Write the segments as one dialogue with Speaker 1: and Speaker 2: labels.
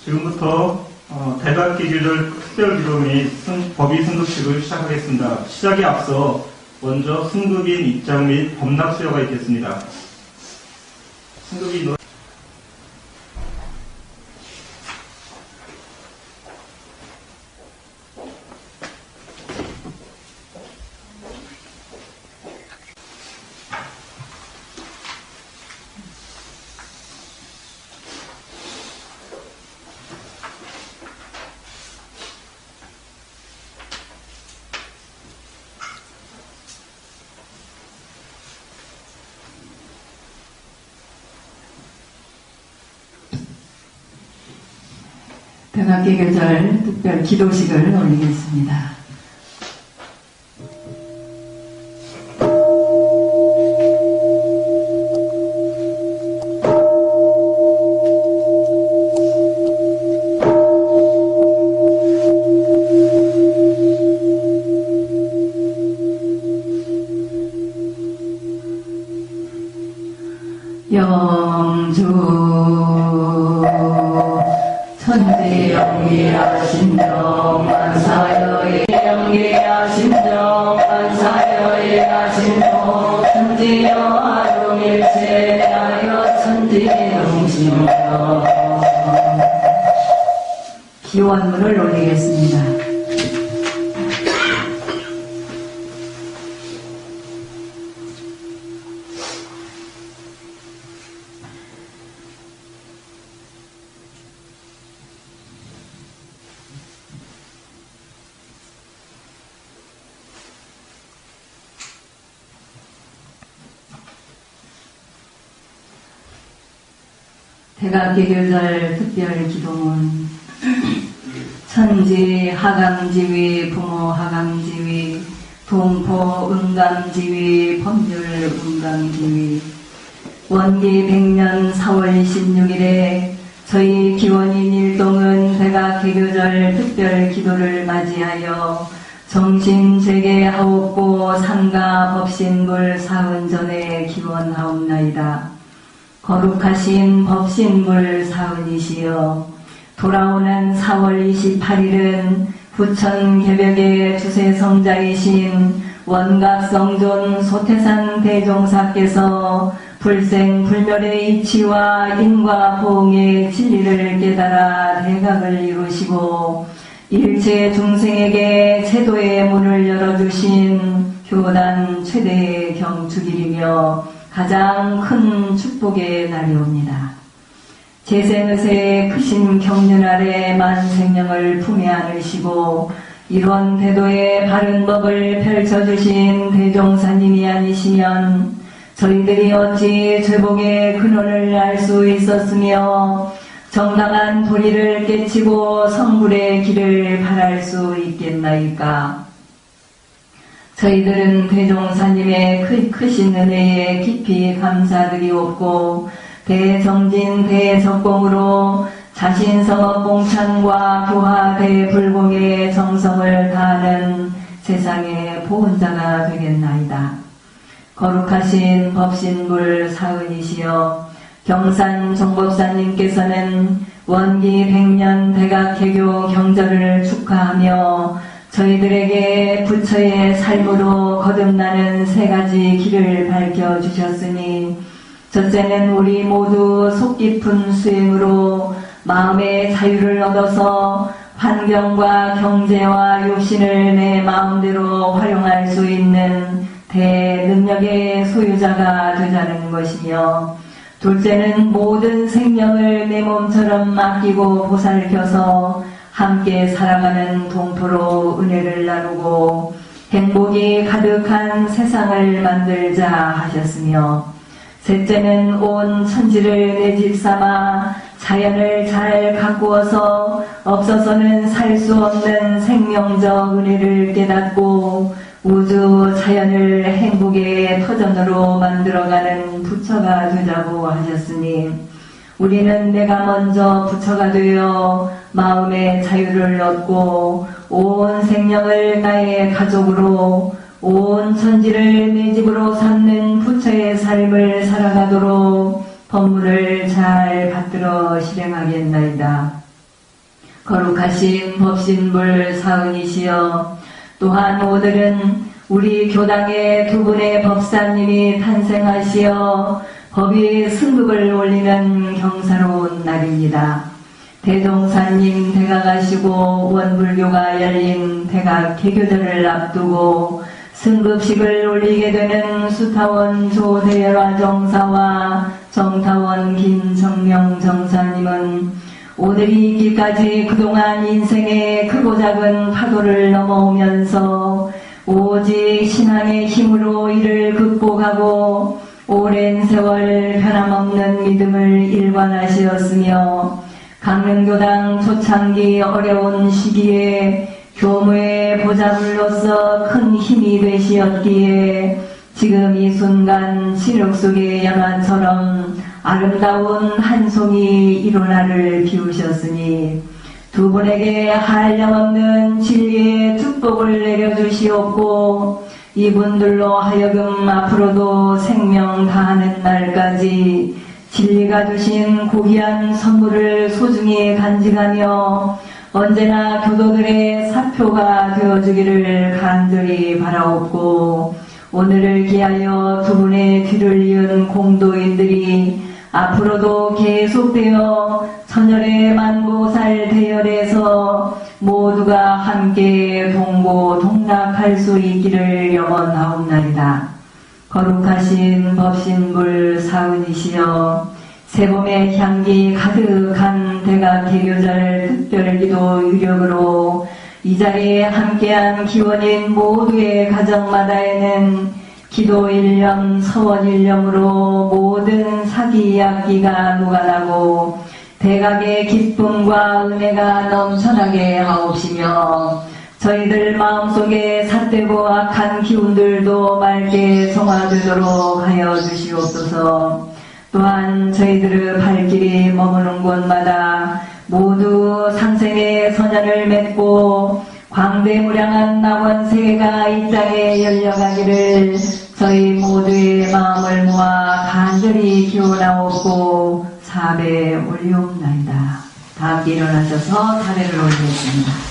Speaker 1: 지금부터 대각기규절 특별기도 및 법의 승급식을 시작하겠습니다. 시작에 앞서 먼저 승급인 입장 및 법납 수여가 있겠습니다. 승급인
Speaker 2: 대각기교절 특별 기도식을 올리겠습니다. 영주 천지영기야 신정한 사여의 영기야 신정한 사여의 신정 천지여하동일체하여 천지영신정 기원문을 올리겠습니다. 대각기교절 특별기도문 천지 하강지위 부모 하강지위 동포 은감지위 법률 은감지위 원기 100년 4월 16일에 저희 기원인 일동은 대각기교절 특별기도를 맞이하여 정신재개하옵고 상가 법신불 사은전에 기원하옵나이다. 거룩하신 법신불 사은이시여 돌아오는 4월 28일은 부천 개벽의 주세성자이신 원각성존 소태산 대종사께서 불생불멸의 이치와 인과 보응의 진리를 깨달아 대각을 이루시고 일체 중생에게 제도의 문을 열어주신 교단 최대의 경축일이며 가장 큰 축복의 날이옵니다. 제생의세의 크신 경륜 아래 만생명을 품에 안으시고 이런 대도의 바른 법을 펼쳐주신 대종사님이 아니시면 저희들이 어찌 죄복의 근원을 알 수 있었으며 정당한 도리를 깨치고 성불의 길을 발할 수 있겠나이까. 저희들은 대종사님의 크신 은혜에 깊이 감사드리옵고 대정진 대적공으로 자신성업 봉찬과 교화 대불공의 정성을 다하는 세상의 보훈자가 되겠나이다. 거룩하신 법신불 사은이시여 경산 종법사님께서는 원기 100년 대각개교 경절을 축하하며 저희들에게 부처의 삶으로 거듭나는 세 가지 길을 밝혀주셨으니 첫째는 우리 모두 속 깊은 수행으로 마음의 자유를 얻어서 환경과 경제와 육신을 내 마음대로 활용할 수 있는 대능력의 소유자가 되자는 것이며 둘째는 모든 생명을 내 몸처럼 맡기고 보살펴서 함께 살아가는 동포로 은혜를 나누고 행복이 가득한 세상을 만들자 하셨으며 셋째는 온 천지를 내 집 삼아 자연을 잘 가꾸어서 없어서는 살 수 없는 생명적 은혜를 깨닫고 우주 자연을 행복의 터전으로 만들어가는 부처가 되자고 하셨으니 우리는 내가 먼저 부처가 되어 마음의 자유를 얻고 온 생명을 나의 가족으로 온 천지를 내 집으로 삼는 부처의 삶을 살아가도록 법문을 잘 받들어 실행하겠나이다. 거룩하신 법신불 사은이시여, 또한 오늘은 우리 교당의 두 분의 법사님이 탄생하시어 법이 승급을 올리는 경사로운 날입니다. 대종사님 대각하시고 원불교가 열린 대각 개교절을 앞두고 승급식을 올리게 되는 수타원 조대열화 정사와 정타원 김정명 정사님은 오늘이 있기까지 그동안 인생의 크고 작은 파도를 넘어오면서 오직 신앙의 힘으로 이를 극복하고 오랜 세월 변함없는 믿음을 일관하시었으며 강릉교당 초창기 어려운 시기에 교무의 보좌불로서 큰 힘이 되시었기에 지금 이 순간 시력 속의 연화처럼 아름다운 한 송이 일어나를 비우셨으니 두 분에게 한량없는 진리의 축복을 내려주시옵고 이분들로 하여금 앞으로도 생명 다하는 날까지 진리가 주신 고귀한 선물을 소중히 간직하며 언제나 교도들의 사표가 되어주기를 간절히 바라옵고 오늘을 기하여 두 분의 뒤를 이은 공도인들이 앞으로도 계속되어 천열의 만보살 대열에서 모두가 함께 동고동락할 수 있기를 염원하옵나이다. 거룩하신 법신불 사은이시여, 새봄의 향기 가득한 대각 개교절 특별기도 유력으로 이 자리에 함께한 기원인 모두의 가정마다에는 기도 일념, 서원 일념으로 모든 사기 이야기가 녹아나고 대각의 기쁨과 은혜가 넘쳐나게 하옵시며 저희들 마음속에 삿되고 악한 기운들도 맑게 성화되도록 하여 주시옵소서. 또한 저희들의 발길이 머무는 곳마다 모두 상생의 선연을 맺고 광대무량한 낙원세계가 이 땅에 열려가기를 저희 모두의 마음을 모아 간절히 기원하옵고 사배 올리옵나이다. 다 함께 일어나셔서 사배를 올리겠습니다.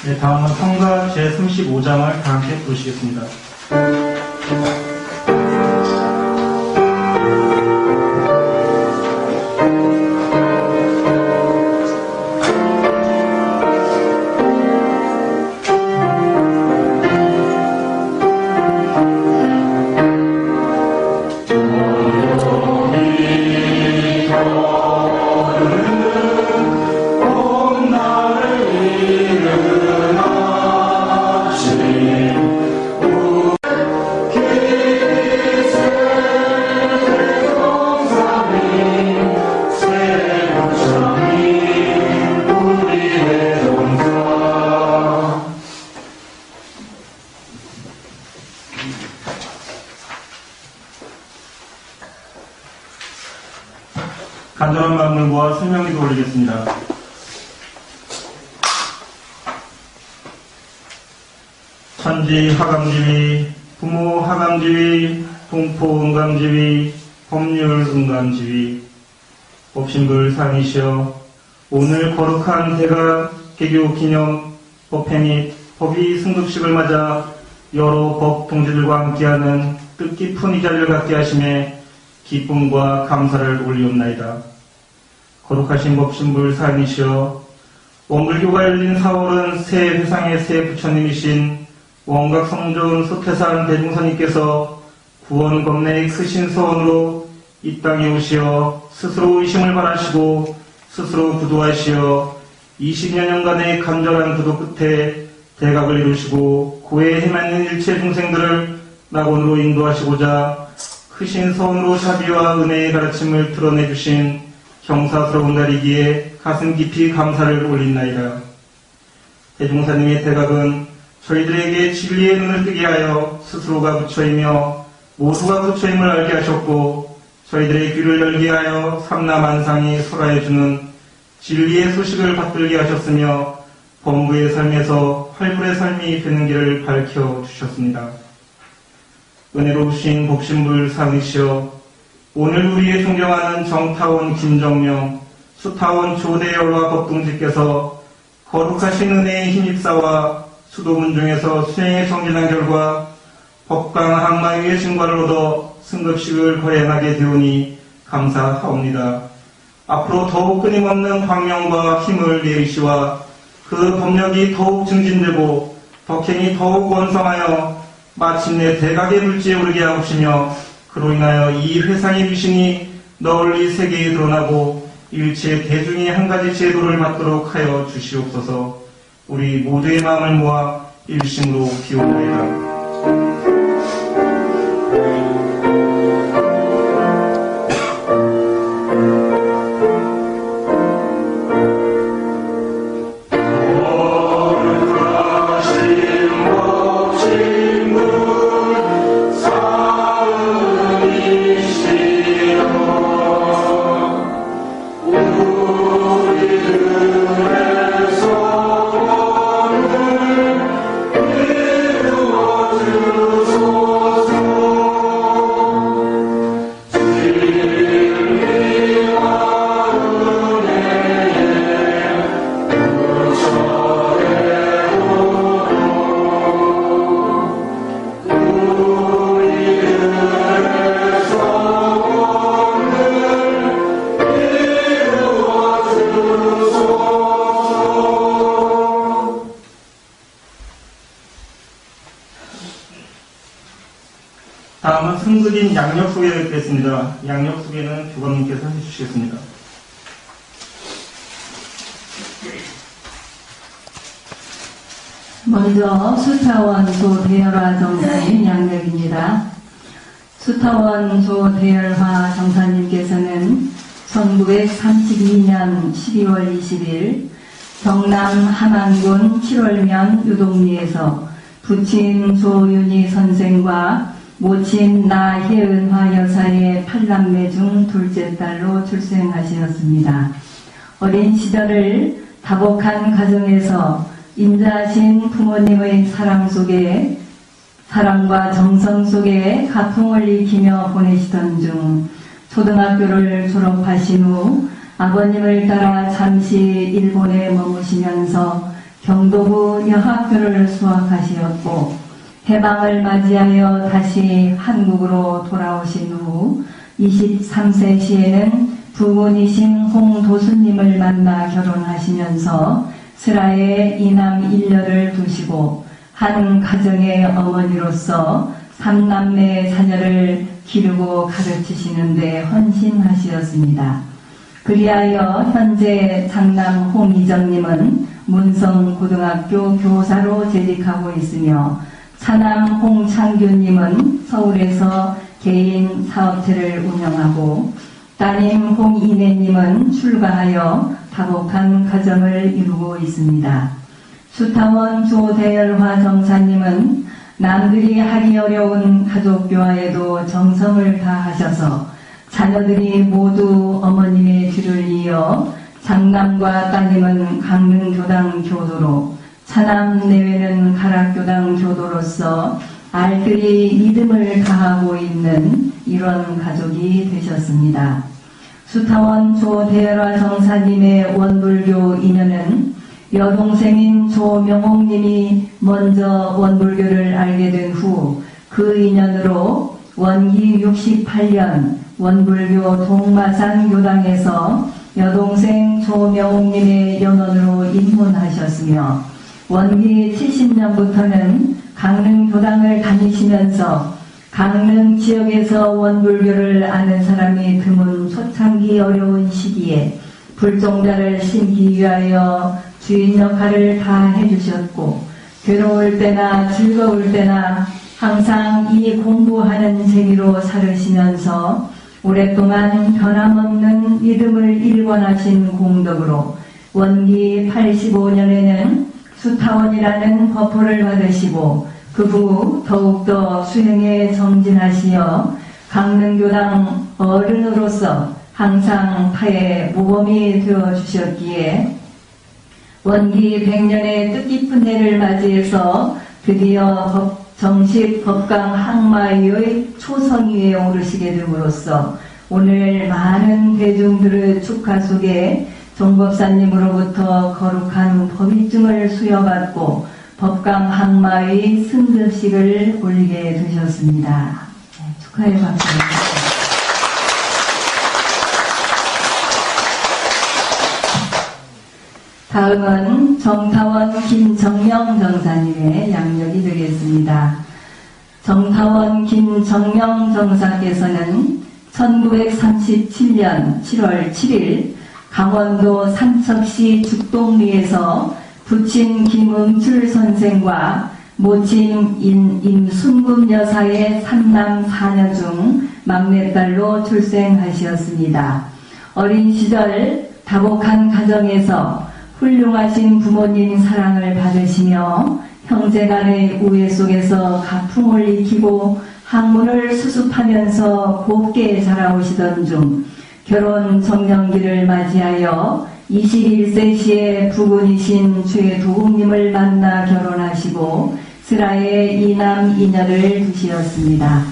Speaker 1: 네, 다음은 성가 제35장을 다 함께 부르시겠습니다. 간절한 마음을 모아 설명기도 올리겠습니다. 천지 하감지위, 부모 하감지위, 동포 응감지위, 법률 응감지위, 법신불 상이시여 오늘 거룩한 대가 개교 기념 법회 및 법의 승급식을 맞아 여러 법 동지들과 함께하는 뜻깊은 이 자리를 갖게 하심에 기쁨과 감사를 올리옵나이다. 거룩하신 법신불 사인이시여 원불교가 열린 4월은 새 회상의 새 부처님이신 원각성존 소태산 대중선님께서 구원 겁내의 크신 소원으로 이 땅에 오시어 스스로 의심을 바라시고 스스로 구도하시어 20여 년간의 간절한 구도 끝에 대각을 이루시고 고해에 헤매는 일체 중생들을 낙원으로 인도하시고자 크신 소원으로 자비와 은혜의 가르침을 드러내주신 경사스러운 날이기에 가슴 깊이 감사를 올린나이다. 대종사님의 대각은 저희들에게 진리의 눈을 뜨게 하여 스스로가 부처이며 모두가 부처임을 알게 하셨고 저희들의 귀를 열게 하여 삼라만상이 설하여주는 진리의 소식을 받들게 하셨으며 범부의 삶에서 활불의 삶이 되는 길을 밝혀주셨습니다. 은혜로우신 복신불 상이시여 오늘 우리의 존경하는 정타원 김정명, 수타원 조대열과 법동지께서 거룩하신 은혜의 힘입사와 수도문중에서 수행에 정진한 결과 법강 항마위의 증과를 얻어 승급식을 거행하게 되오니 감사하옵니다. 앞으로 더욱 끊임없는 광명과 힘을 내리시와 그 법력이 더욱 증진되고 덕행이 더욱 원성하여 마침내 대각의 물지에 오르게 하옵시며 그로 인하여 이 회상의 미신이 널리 세계에 드러나고 일체 대중이 한 가지 제도를 받도록 하여 주시옵소서. 우리 모두의 마음을 모아 일심으로 기원하리라. 다음은 승급인 양력 소개를 듣겠습니다. 양력 소개는 교감님께서 해주시겠습니다.
Speaker 2: 먼저 수타원 조대열화 정사님 양력입니다. 수타원 조대열화 정사님께서는 1932년 12월 20일 경남 함안군 7월면 유동리에서 부친 조윤희 선생과 모친 나혜은화 여사의 8남매 중 둘째 딸로 출생하셨습니다. 어린 시절을 다복한 가정에서 인자하신 부모님의 사랑과 정성 속에 가풍을 익히며 보내시던 중 초등학교를 졸업하신 후 아버님을 따라 잠시 일본에 머무시면서 경도부 여학교를 수학하시었고 해방을 맞이하여 다시 한국으로 돌아오신 후 23세 시에는 부군이신 홍도수님을 만나 결혼하시면서 슬하에 이남 일녀를 두시고 한 가정의 어머니로서 3남매 자녀를 기르고 가르치시는 데 헌신하시었습니다. 그리하여 현재 장남 홍이정님은 문성고등학교 교사로 재직하고 있으며 차남 홍창규님은 서울에서 개인 사업체를 운영하고 따님 홍이내님은 출가하여 다복한 가정을 이루고 있습니다. 수타원 조대열화 정사님은 남들이 하기 어려운 가족교화에도 정성을 다하셔서 자녀들이 모두 어머님의 뒤를 이어 장남과 따님은 강릉교당 교도로 차남 내외는 가락교당 교도로서 알뜰히 믿음을 다하고 있는 이런 가족이 되셨습니다. 수타원 조대열화 정사님의 원불교 인연은 여동생인 조명옥님이 먼저 원불교를 알게 된 후 그 인연으로 원기 68년 원불교 동마산 교당에서 여동생 조명옥님의 연원으로 입문하셨으며 원기 70년부터는 강릉 교당을 다니시면서 강릉 지역에서 원불교를 아는 사람이 드문 초창기 어려운 시기에 불종자를 심기 위하여 주인 역할을 다 해주셨고 괴로울 때나 즐거울 때나 항상 이 공부하는 재미로 살으시면서 오랫동안 변함없는 믿음을 일관하신 공덕으로 원기 85년에는 수타원이라는 법호를 받으시고 그 후 더욱더 수행에 정진하시어 강릉교당 어른으로서 항상 타의 모범이 되어주셨기에 원기 100년의 뜻깊은 해를 맞이해서 드디어 정식 법강 항마위의 초선위에 오르시게 됨으로써 오늘 많은 대중들의 축하 속에 종법사님으로부터 거룩한 법의증을 수여받고 법강 항마의 승급식을 올리게 되셨습니다. 네, 축하의 박수. 다음은 정타원 김정명 정사님의 양력이 되겠습니다. 정타원 김정명 정사께서는 1937년 7월 7일 강원도 삼척시 죽동리에서 부친 김응출 선생과 모친 임순금 여사의 3남 4녀 중 막내딸로 출생하셨습니다. 어린 시절 다복한 가정에서 훌륭하신 부모님 사랑을 받으시며 형제간의 우애 속에서 가풍을 익히고 학문을 수습하면서 곱게 자라오시던 중 결혼 정년기를 맞이하여 21세 시에 부군이신 최도국님을 만나 결혼하시고 슬하에 이남 이녀를 두시었습니다.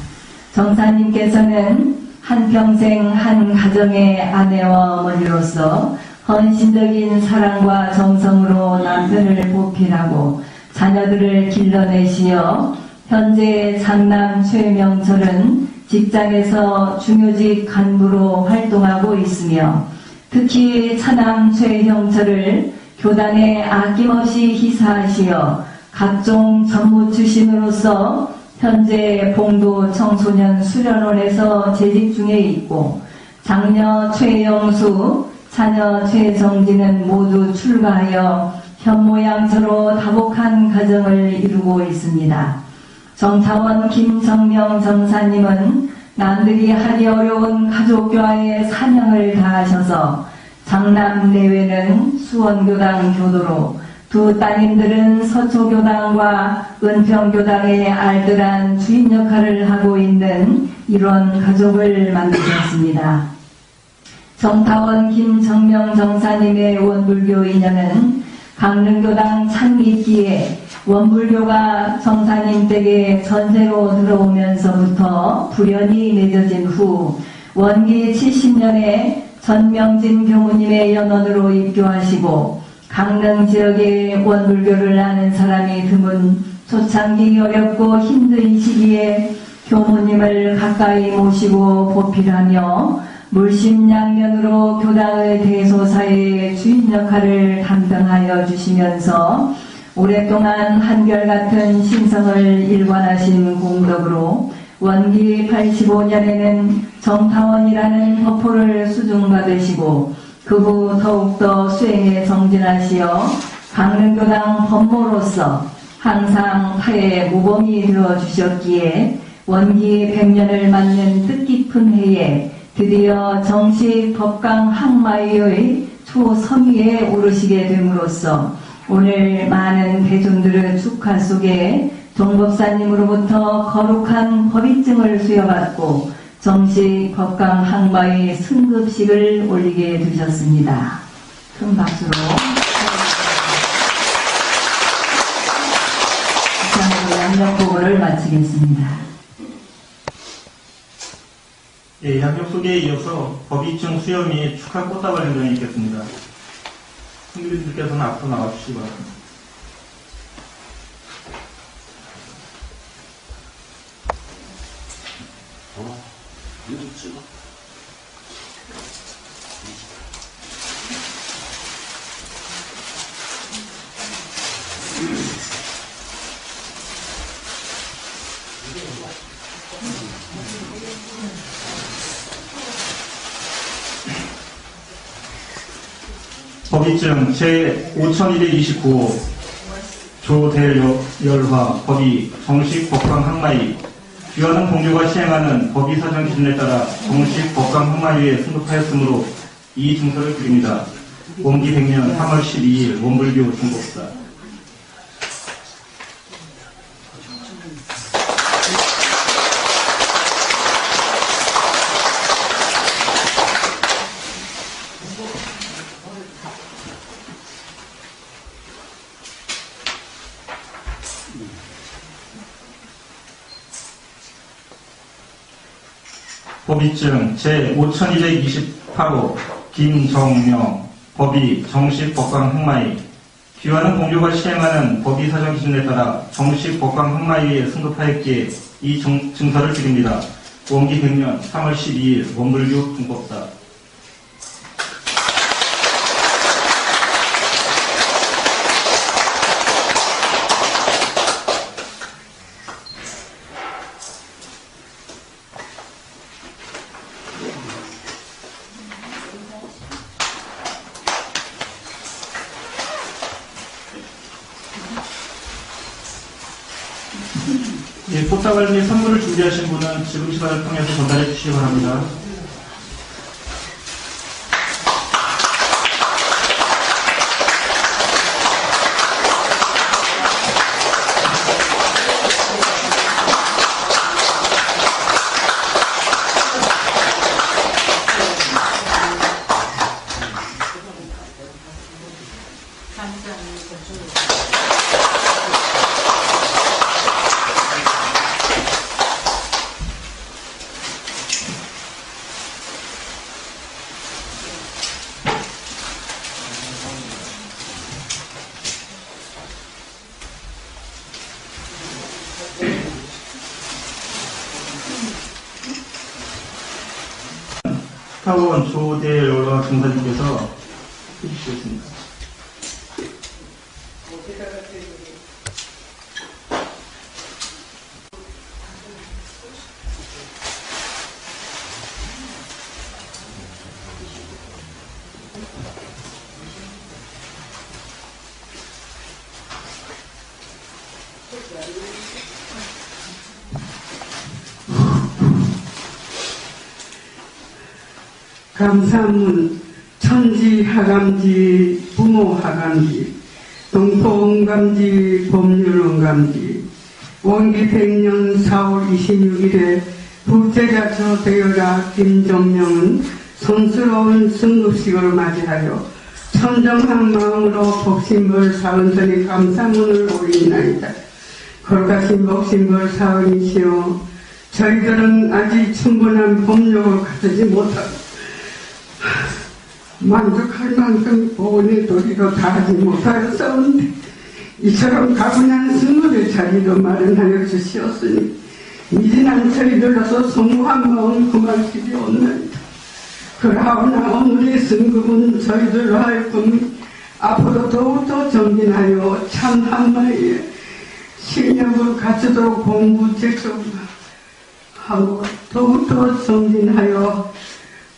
Speaker 2: 정사님께서는 한평생 한 가정의 아내와 어머니로서 헌신적인 사랑과 정성으로 남편을 보필하고 자녀들을 길러내시어 현재 장남 최명철은 직장에서 중요직 간부로 활동하고 있으며 특히 차남 최형철을 교단에 아낌없이 희사하시어 각종 전무 출신으로서 현재 봉도 청소년 수련원에서 재직 중에 있고 장녀 최영수, 자녀 최정진은 모두 출가하여 현모양처로 다복한 가정을 이루고 있습니다. 정타원 김정명 정사님은 남들이 하기 어려운 가족교화에 사명을 다하셔서 장남 내외는 수원교당 교도로 두 따님들은 서초교당과 은평교당의 알뜰한 주인 역할을 하고 있는 이런 가족을 만드셨습니다. 정타원 김정명 정사님의 원불교 인연은 강릉교당 창립기에 원불교가 정사님 댁에 전세로 들어오면서부터 불연이 맺어진 후 원기 70년에 전명진 교무님의 연원으로 입교하시고 강릉 지역의 원불교를 아는 사람이 드문 초창기 어렵고 힘든 시기에 교무님을 가까이 모시고 보필하며 물심양면으로 교당의 대소사의 주인 역할을 담당하여 주시면서 오랫동안 한결같은 신성을 일관하신 공덕으로 원기 85년에는 정타원이라는 법호를 수중받으시고 그 후 더욱더 수행에 정진하시어 강릉교당 법모로서 항상 타의 모범이 되어주셨기에 원기 100년을 맞는 뜻깊은 해에 드디어 정식 법강 항마위의 초섬위에 오르시게 됨으로써 오늘 많은 대중들의 축하 속에 동법사님으로부터 거룩한 법의증을 수여받고 정식 법강 항마위 승급식을 올리게 되셨습니다. 큰 박수로 이상으로 양력보고를 마치겠습니다.
Speaker 1: 예, 양력 소개에 이어서 법의증 수여 및 축하 꽃다발 행정이 있겠습니다. 선교인들께서는 앞으로 나와주시기 바랍니다. 법의증 제5229호 조대열화 법의 정식 법강 항마위 귀하는 공주가 시행하는 법의 사정 기준에 따라 정식 법강 항마위에 승급하였으므로 이 증서를 드립니다. 원기 100년 3월 12일 원불교 중법사. 법의증 제5228호 김정명 법의 정식 법강 항마위 귀하는 공주가 시행하는 법의 사정 기준에 따라 정식 법강 항마위에 승급하였기에 이 증서를 드립니다. 원기 100년 3월 12일 원불교 중법사. 예, 꽃다발 및 선물을 준비하신 분은 지금 시간을 통해서 전달해 주시기 바랍니다. 수타원 조대열화 중사님께서 해주시겠습니다.
Speaker 3: 감사문 천지하감지 부모하감지 동포원감지 법률원감지 원기 100년 4월 26일에 부제자 조대열화 김정명은 성스러운 승급식을 맞이하여 천정한 마음으로 복신벌 사은전의 감사문을 올리나이다. 거룩하신 복신벌 사은이시여 저희들은 아직 충분한 법력을 갖추지 못하고 만족할 만큼 보은의 도리로 다하지 못하였사온데 이처럼 가분한 승물의 자리도 마련하여 주시었으니 미진한 저희들로서 소무한 마음 금할 길이 없나이다. 그러하오나 오늘의 승급은 저희들로 하여금 앞으로 더욱더 정진하여 참 한마디의 실력을 갖추도록 공부 제초하고 더욱더 정진하여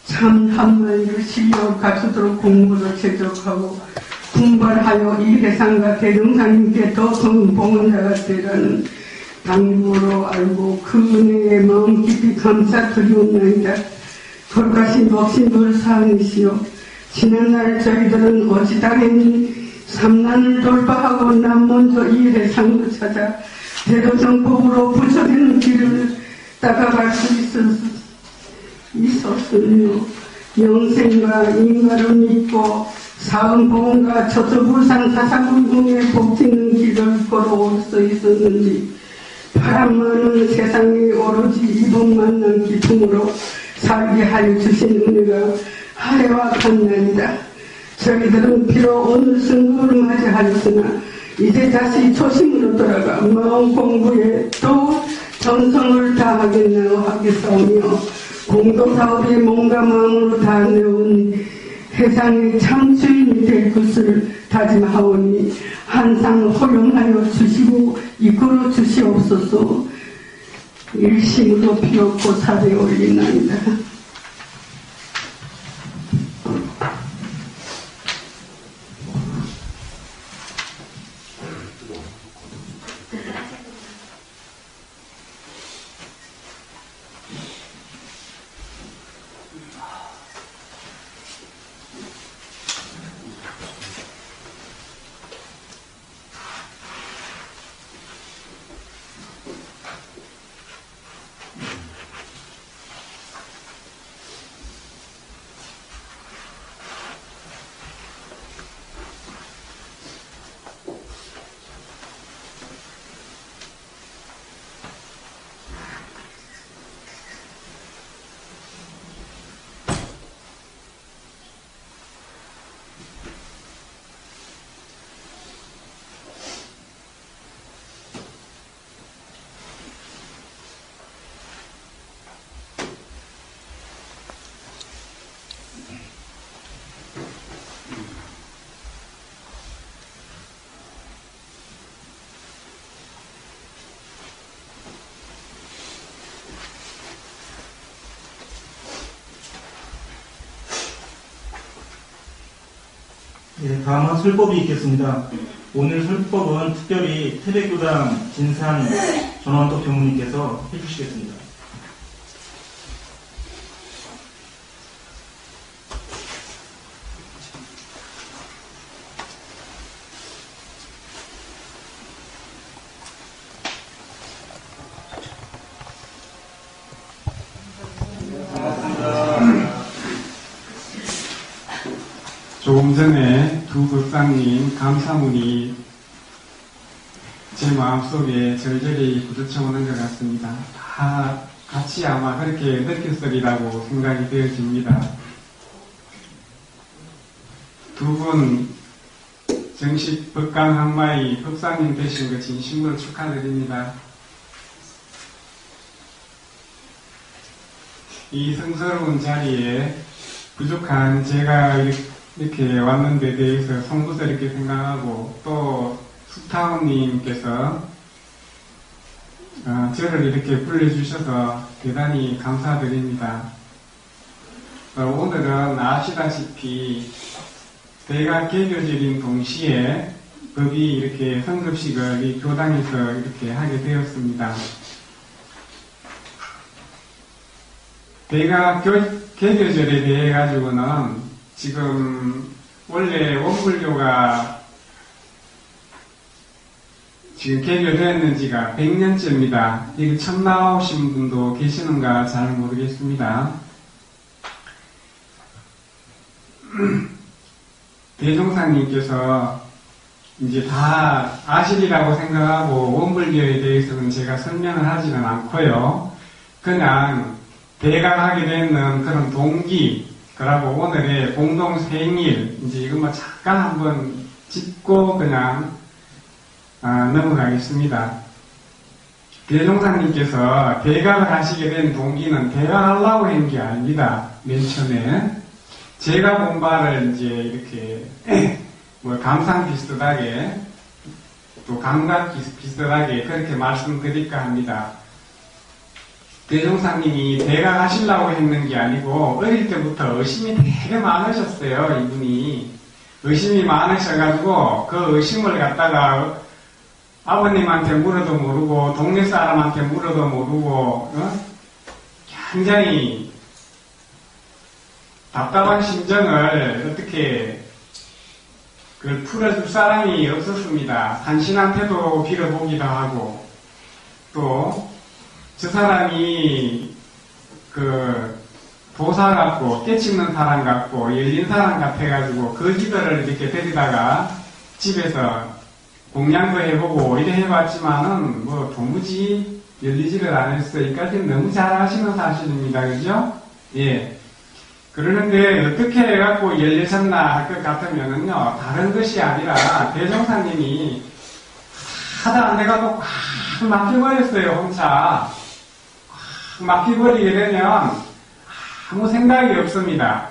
Speaker 3: 참 한마디의 실력을 갖추도록 공부를 제적하고 분발하여 이 회상과 대종사님께 더 큰 봉헌자가 되라는 당부로 알고 그 은혜에 마음 깊이 감사드리옵나이다. 거룩하신 목신들 사항이시오. 지난날 저희들은 어찌다행 삼난을 돌파하고 난 먼저 이 회상을 찾아 대도정법으로 부처되는 길을 따라갈 수 있었으며 영생과 인과를 믿고 사은봉과 저서불상 사사불공에 복짓는 길을 걸어올 수 있었는지 바람 많은 세상에 오로지 이번만 난 기쁨으로 살게 하여 주신 은혜가 하애와 같나이다. 저희들은 비록 오늘 승부를 맞이하였으나 이제 다시 초심으로 돌아가 마음 공부에 또 정성을 다하겠사오며 공동사업에 몸과 마음으로 다내온 세상의 참 주인이 될 것을 다짐하오니 항상 허용하여 주시고 이끌어 주시옵소서. 일심으로 비옵고 사대에 올리나이다.
Speaker 1: 예, 다음은 설법이 있겠습니다. 오늘 설법은 특별히 태백교당 진산 전원덕 교무님께서 해주시겠습니다.
Speaker 4: 조금 전에 두 불상님 감사문이 제 마음속에 절절히 부딪혀 오는 것 같습니다. 다 같이 아마 그렇게 느꼈으리라고 생각이 되어집니다. 두 분 정식 법강 한마이 법사님 되신 것 진심으로 축하드립니다. 이 성스러운 자리에 부족한 제가 이렇게 왔는데 대해서 송구스럽게 생각하고 또 수타원님께서 저를 이렇게 불러주셔서 대단히 감사드립니다. 오늘은 아시다시피 대가 개교절인 동시에 법이 이렇게 성급식을 이 교당에서 이렇게 하게 되었습니다. 대가 개교절에 대해 가지고는 지금 원래 원불교가 지금 개교되었는 지가 100년째입니다. 이게 처음 나오신 분도 계시는가 잘 모르겠습니다. 대종사님께서 이제 다 아시리라고 생각하고 원불교에 대해서는 제가 설명을 하지는 않고요. 그냥 대강하게 되는 그런 동기, 그리고 오늘의 공동 생일, 이제 이것만 잠깐 한번 짚고 그냥 넘어가겠습니다. 대종사님께서 대각을 하시게 된 동기는 대각하려고 한 게 아닙니다. 맨 처음에 제가 본 바를 이제 이렇게 뭐 감상 비슷하게 또 감각 비슷하게 그렇게 말씀드릴까 합니다. 대종사님이 대각하시려고 했는 게 아니고 어릴 때부터 의심이 되게 많으셨어요. 이분이 의심이 많으셔가지고 그 의심을 갖다가 아버님한테 물어도 모르고 동네 사람한테 물어도 모르고 굉장히 답답한 심정을 어떻게 그걸 풀어줄 사람이 없었습니다. 간신한테도 빌어보기도 하고 또 저 사람이 그 도사 같고 깨치는 사람 같고 열린 사람 같아가지고 거지들을 이렇게 데리다가 집에서 공양도 해보고 이래 해봤지만은 뭐 도무지 열리지를 않았어요. 이까지는 너무 잘 아시는 사실입니다. 그죠? 예. 그러는데 어떻게 해갖고 열리셨나 할 것 같으면은요, 다른 것이 아니라 대종사님이 하다 안 돼가지고 꽉 막혀버렸어요, 혼자. 꽉 막혀버리게 되면 아무 생각이 없습니다.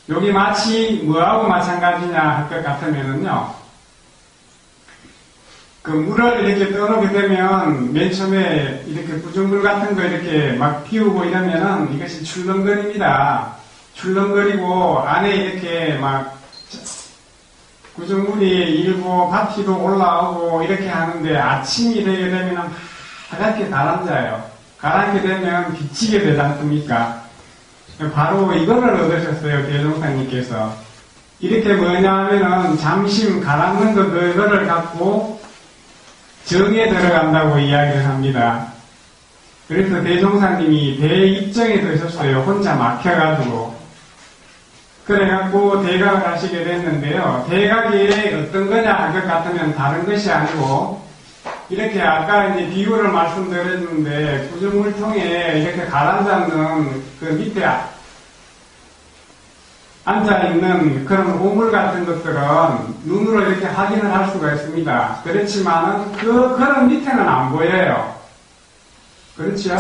Speaker 4: 여기 마치 뭐하고 마찬가지냐 할 것 같으면은요, 그 물을 이렇게 떠놓게 되면 맨 처음에 이렇게 부중물 같은 거 이렇게 막 비우고 이러면은 이것이 출렁거립니다. 출렁거리고 안에 이렇게 막 구조물이 일고 바퀴도 올라오고 이렇게 하는데 아침이 되게 되면 하얗게 가라앉아요. 가라앉게 되면 비치게 되지 않습니까? 바로 이거를 얻으셨어요. 대종사님께서. 이렇게 뭐냐 하면은 잠심 가라앉는 그거를 갖고 정에 들어간다고 이야기를 합니다. 그래서 대종사님이 대입정에 드셨어요. 혼자 막혀가지고. 그래갖고 대각을 하시게 됐는데요. 대각이 어떤 거냐 할 것 같으면 다른 것이 아니고, 이렇게 아까 이제 비유를 말씀드렸는데, 구조물통에 이렇게 가라앉는 그 밑에 앉아있는 그런 오물 같은 것들은 눈으로 이렇게 확인을 할 수가 있습니다. 그렇지만은 그런 밑에는 안 보여요. 그렇죠?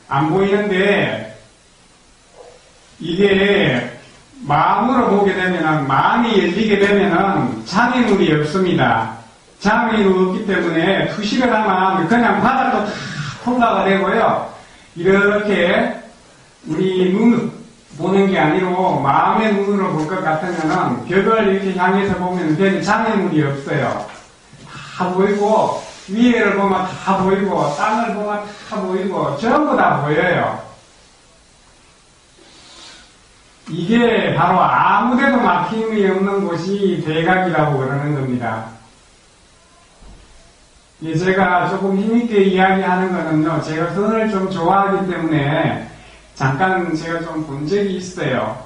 Speaker 4: 안 보이는데, 이게 마음으로 보게 되면은, 마음이 열리게 되면은 장애물이 없습니다. 장애물이 없기 때문에 투시를 하면 그냥 바닥도 다 통과가 되고요. 이렇게 우리 눈 보는 게 아니고 마음의 눈으로 볼 것 같으면은 벽을 이렇게 향해서 보면 별 장애물이 없어요. 다 보이고 위에를 보면 다 보이고 땅을 보면 다 보이고 전부 다 보여요. 이게 바로 아무데도 막힘이 없는 곳이 대각이라고 그러는 겁니다. 제가 조금 힘있게 이야기하는 거는요, 제가 선을 좀 좋아하기 때문에 잠깐 제가 좀 본 적이 있어요.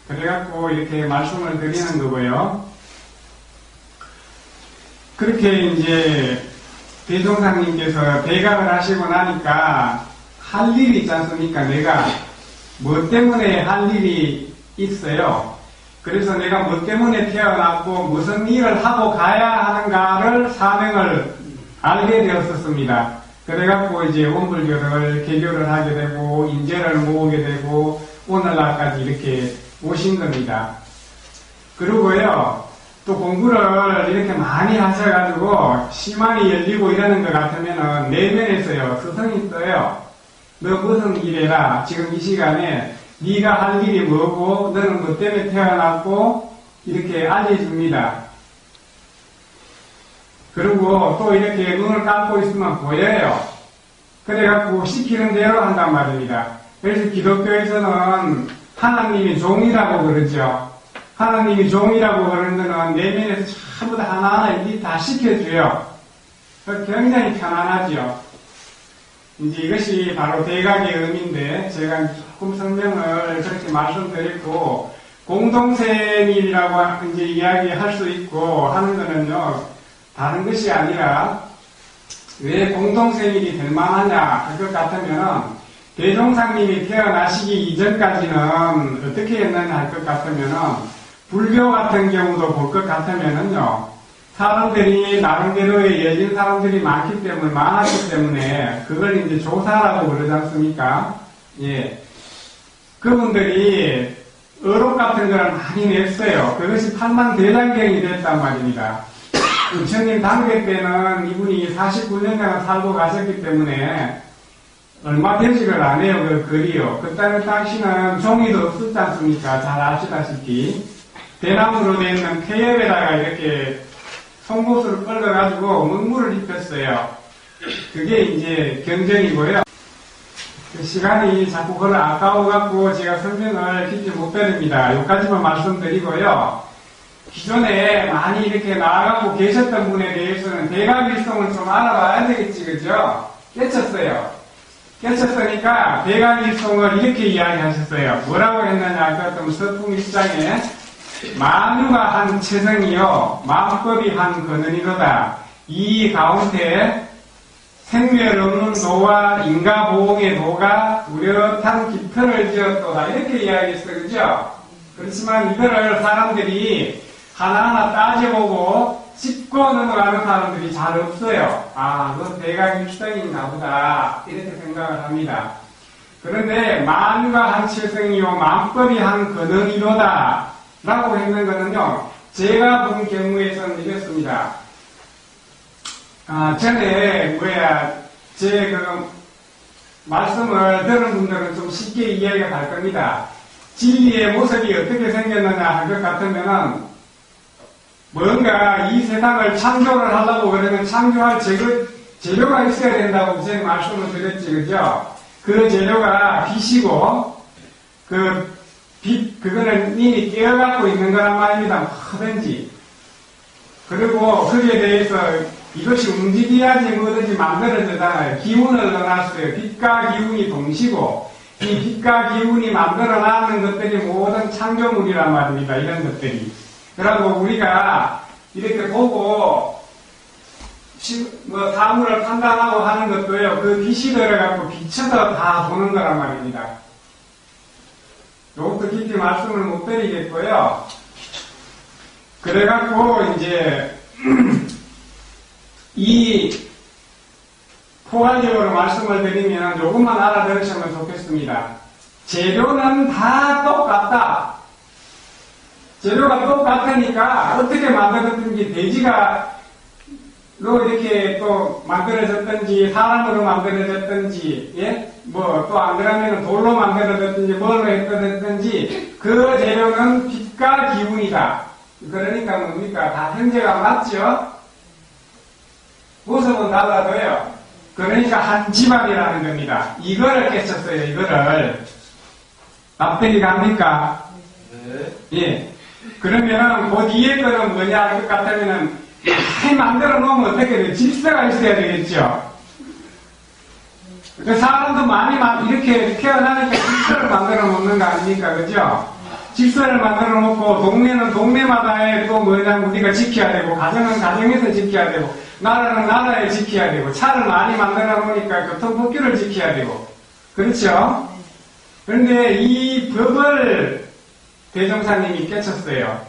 Speaker 4: 그래갖고 이렇게 말씀을 드리는 거고요. 그렇게 이제 대종사님께서 대각을 하시고 나니까 할 일이 있지 않습니까? 내가 뭐 때문에 할 일이 있어요. 그래서 내가 뭐 때문에 태어났고 무슨 일을 하고 가야 하는가를 사명을 알게 되었었습니다. 그래갖고 이제 원불교를 개교를 하게 되고 인재를 모으게 되고 오늘날까지 이렇게 오신 겁니다. 그리고요, 또 공부를 이렇게 많이 하셔가지고 시만이 열리고 이러는 것 같으면은 내면에서요 스승이 떠요. 너 무슨 일 해라. 지금 이 시간에 네가 할 일이 뭐고 너는 뭐 때문에 태어났고 이렇게 알려줍니다. 그리고 또 이렇게 눈을 감고 있으면 보여요. 그래갖고 시키는 대로 한단 말입니다. 그래서 기독교에서는 하나님이 종이라고 그러죠. 하나님이 종이라고 그러는 거는 내면에서 전부 다 하나하나 일일이 다 시켜줘요. 굉장히 편안하죠. 이제 이것이 바로 대각의 의미인데 제가 조금 설명을 그렇게 말씀드렸고, 공동생일이라고 이제 이야기할 수 있고 하는 거는요, 다른 것이 아니라 왜 공동생일이 될 만하냐 할 것 같으면 대종사님이 태어나시기 이전까지는 어떻게 했느냐 할 것 같으면 불교 같은 경우도 볼 것 같으면은요, 사람들이 나름대로의 여진 사람들이 많았기 때문에 그걸 이제 조사라고 그러지 않습니까? 예. 그분들이 의록 같은 걸 많이 냈어요. 그것이 8만 대장경이 됐단 말입니다. 부처님 당대 때는 이분이 49년간 살고 가셨기 때문에 얼마 되지를 안 해요. 그 글이요. 그때 당시는 종이도 없었지 않습니까? 잘 아시다시피. 대나무로 되어 있는 태엽에다가 이렇게 송곳을 끌어가지고 문물을 입혔어요. 그게 이제 경전이고요. 시간이 자꾸 그걸 아까워갖고 제가 설명을 깊이 못 드립니다. 여기까지만 말씀드리고요. 기존에 많이 이렇게 나아가고 계셨던 분에 대해서는 대각일성을 좀 알아봐야 되겠지, 그죠? 깨쳤으니까 대각일성을 이렇게 이야기하셨어요. 뭐라고 했느냐, 그 어떤 서품 입장에 만유가 한 체성이요, 만법이 한 근원이로다. 이 가운데 생멸 없는 도와 인가보응의 도가 뚜렷한 깃털을 지었도다. 이렇게 이야기했어요. 그죠? 그렇지만 이거를 사람들이 하나하나 따져보고 짚고 넘어가는 사람들이 잘 없어요. 아, 그건 대각일성인가 보다. 이렇게 생각을 합니다. 그런데 만유가 한 체성이요, 만법이 한 근원이로다. 라고 했는 거는요, 제가 본 경우에서는 이랬습니다. 전에, 제 말씀을 들은 분들은 좀 쉽게 이해가 갈 겁니다. 진리의 모습이 어떻게 생겼느냐 할 것 같으면은, 뭔가 이 세상을 창조를 하려고 그러면 창조할 재료가 있어야 된다고 제가 말씀을 드렸지, 그죠? 그 재료가 빛이고, 그거는 이미 깨어갖고 있는 거란 말입니다. 뭐든지. 그리고 거기에 대해서 이것이 움직여야지 뭐든지 만들어지잖아요. 기운을 넣어놨어요. 빛과 기운이 동시고, 이 빛과 기운이 만들어나는 것들이 모든 창조물이란 말입니다. 이런 것들이. 그리고 우리가 이렇게 보고, 사물을 판단하고 하는 것도요, 그 빛이 들어갖고 비춰서 다 보는 거란 말입니다. 이것도 깊이 말씀을 못 드리겠고요. 그래갖고, 이제, 이, 포괄적으로 말씀을 드리면 조금만 알아들으시면 좋겠습니다. 재료는 다 똑같다. 재료가 똑같으니까 어떻게 만들어졌든지 돼지가 이렇게 또 만들어졌든지 사람으로 만들어졌든지 예? 또 안 그러면 돌로 만들어졌든지 뭘로 했든지 그 재료는 빛과 기운이다. 그러니까 뭡니까? 다 형제가 맞죠? 모습은 달라도요. 그러니까 한 집안이라는 겁니다. 이거를 깨쳤어요. 이거를. 납득이 갑니까? 네. 예. 그러면 그 뒤에 거는 뭐냐 할 것 같으면은 많이 만들어 놓으면 어떻게 돼요? 질서가 있어야 되겠죠. 그 사람도 많이 이렇게 태어나니까 질서를 만들어 놓는 거 아닙니까? 그죠? 질서를 만들어 놓고 동네는 동네마다의 또 우리가 지켜야 되고 가정은 가정에서 지켜야 되고 나라는 나라에 지켜야 되고 차를 많이 만들어 놓으니까 교통법규를 지켜야 되고 그렇죠? 그런데 이 법을 대종사님이 깨쳤어요.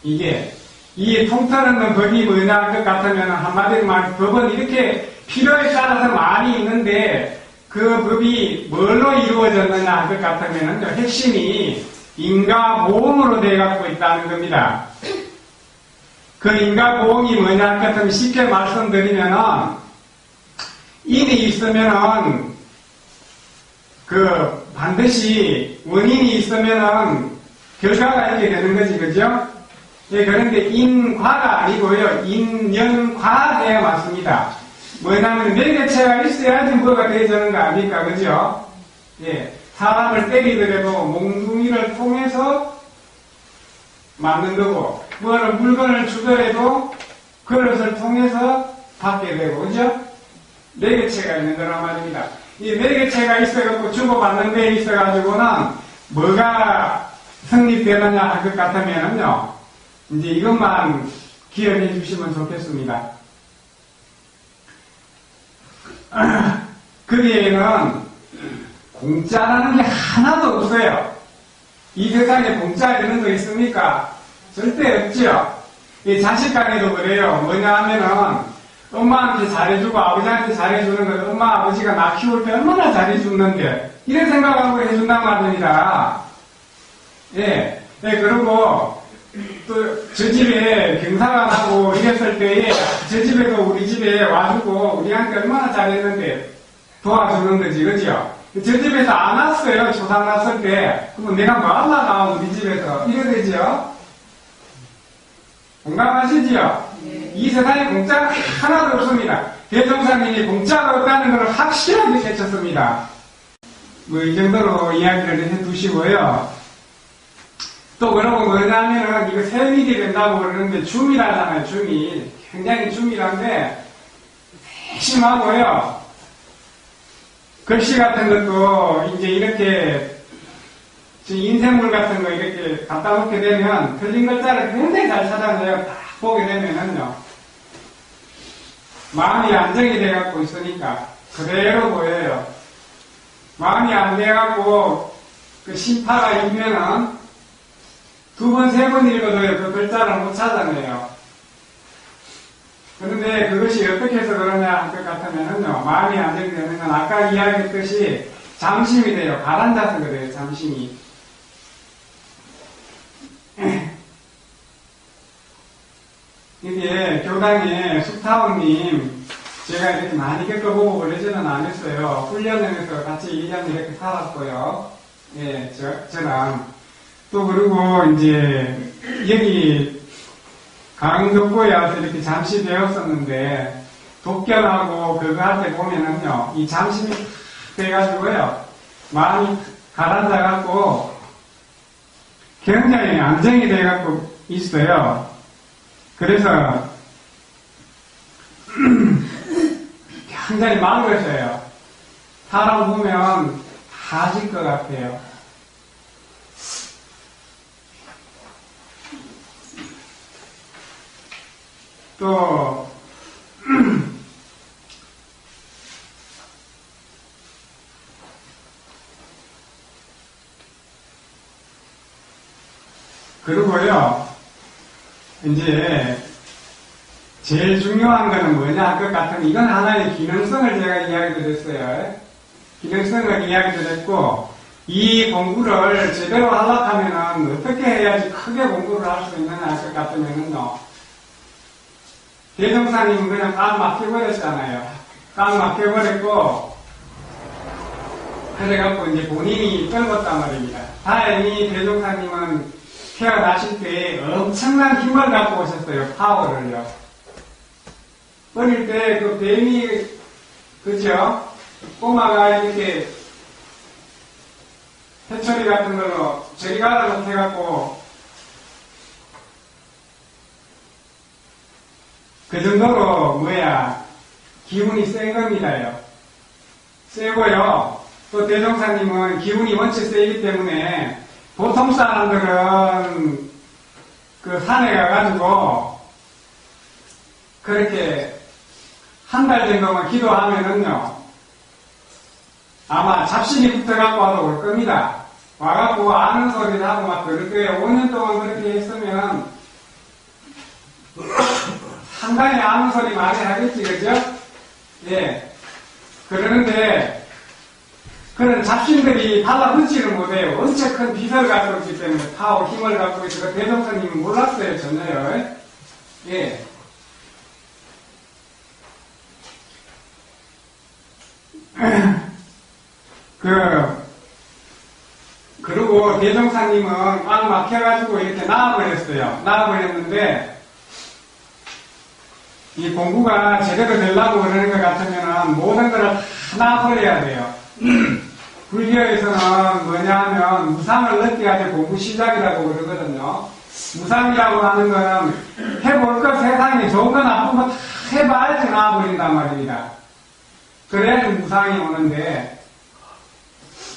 Speaker 4: 이게 이 통틀어놓는 법이 뭐냐 할 것 같으면 한마디로 말해서 법은 이렇게 필요에 따라서 많이 있는데 그 법이 뭘로 이루어졌느냐 할 것 같으면 핵심이 인과보험으로 되어 갖고 있다는 겁니다. 그 인과보험이 뭐냐 할 것 같으면 쉽게 말씀드리면은 인이 있으면은 반드시 원인이 있으면은 결과가 있게 되는 거지, 그죠? 예, 그런데 인과가 아니고요. 인연과해야 맞습니다. 뭐냐면 매개체가 있어야지 뭐가 되어지는 거 아닙니까? 그죠? 예. 사람을 때리더라도 몽둥이를 통해서 맞는 거고, 물건을 주더라도 그릇을 통해서 받게 되고, 그죠? 매개체가 있는 거란 말입니다. 이 매개체가 있어갖고 주고받는 데 있어가지고는 뭐가 성립되느냐 할 것 같으면은요, 이제 이것만 기억해 주시면 좋겠습니다. 거기에는 공짜라는 게 하나도 없어요. 이 세상에 공짜 이런 거 있습니까? 절대 없죠. 이 자식 간에도 그래요. 뭐냐 하면은 엄마한테 잘해주고 아버지한테 잘해주는 건 엄마 아버지가 나 키울 때 얼마나 잘해줬는데 이런 생각하고 해준단 말입니다. 예, 그리고 또 저 집에 경사관하고 이랬을 때에 저 집에도 우리 집에 와주고 우리한테 얼마나 잘했는데 도와주는 거지, 그죠? 저 집에서 안 왔어요, 조상 났을 때. 그럼 내가 뭐 하려나, 우리 집에서. 이래 되죠? 공감하시지요? 네. 이 세상에 공짜가 하나도 없습니다. 대종사님이 공짜가 없다는 걸 확실하게 깨쳤습니다. 뭐, 이 정도로 이야기를 해 두시고요. 또 그러고 뭐냐면은, 이거 세밀이 된다고 그러는데, 줌이라잖아요, 줌이. 굉장히 줌이란데, 심하고요. 글씨 같은 것도 이제 이렇게 인쇄물 같은 거 이렇게 갖다 놓게 되면 틀린 글자를 굉장히 잘 찾아내요. 딱 보게 되면은요. 마음이 안정이 돼갖고 있으니까 그대로 보여요. 마음이 안 돼갖고 그 심파가 있면은 2번, 3번 읽어도요. 그 글자를 못 찾아내요. 그런데 그것이 어떻게 해서 그러냐 할 것 같으면은요, 마음이 안정되는 건 아까 이야기했듯이 잠심이 돼요. 가라앉아서 그래요, 잠심이. 이게 교당에 숙타원님, 제가 이렇게 많이 겪어보고 그러지는 않았어요. 훈련원에서 같이 1년 이렇게 살았고요. 예, 저랑. 또 그리고 이제, 여기, 강덕구에 와서 이렇게 잠시 배웠었는데, 독견하고 그거 할 때 보면은요, 이 잠심이 돼가지고요, 마음이 가라앉아갖고, 굉장히 안정이 돼갖고 있어요. 그래서, 굉장히 막으셔요. 사람 보면 다 아실 것 같아요. 또 그리고요 이제 제일 중요한 거는 뭐냐 할 것 같으면 이건 하나의 기능성을 제가 이야기 드렸어요. 기능성을 이야기 드렸고 이 공부를 제대로 하려고 하면은 어떻게 해야지 크게 공부를 할 수 있느냐 할 것 같으면은요 대종사님은 그냥 꽉 막혀버렸잖아요. 꽉 막혀버렸고, 그래갖고 이제 본인이 떨궜단 말입니다. 다행히 대종사님은 태어나실 때 엄청난 힘을 갖고 오셨어요. 파워를요. 어릴 때 그 뱀이, 그죠? 꼬마가 이렇게 해처리 같은 걸로 저리 가라고 해갖고, 그 정도로 기운이 센 겁니다요. 세고요. 또 대종사님은 기운이 원체 세기 때문에 보통 사람들은 그 산에 가가지고 그렇게 한 달 정도만 기도하면은요 아마 잡신이 붙어갖고 와도 올 겁니다. 와갖고 아는 소리를 하고 막 그럴 거예요. 5년 동안 그렇게 했으면 상당히 아무 소리 많이 하겠지, 그죠? 예. 그러는데, 그런 잡신들이 달라붙지를 못해요. 엄청 큰 비서를 갖고 있기 때문에, 파워, 힘을 갖고 있어서 대종사님은 몰랐어요, 전혀요. 예. 그리고 대종사님은 꽉 막혀가지고 이렇게 나와버렸어요. 나와버렸는데, 이 공부가 제대로 되려고 그러는 것 같으면 모든 걸 다 버려야 돼요. 불교에서는 뭐냐 하면 무상을 느껴야지 공부 시작이라고 그러거든요. 무상이라고 하는 거는 해볼 것 세상에 좋은 거 나쁜 거 다 해봐야지 나와버린단 말입니다. 그래야지 무상이 오는데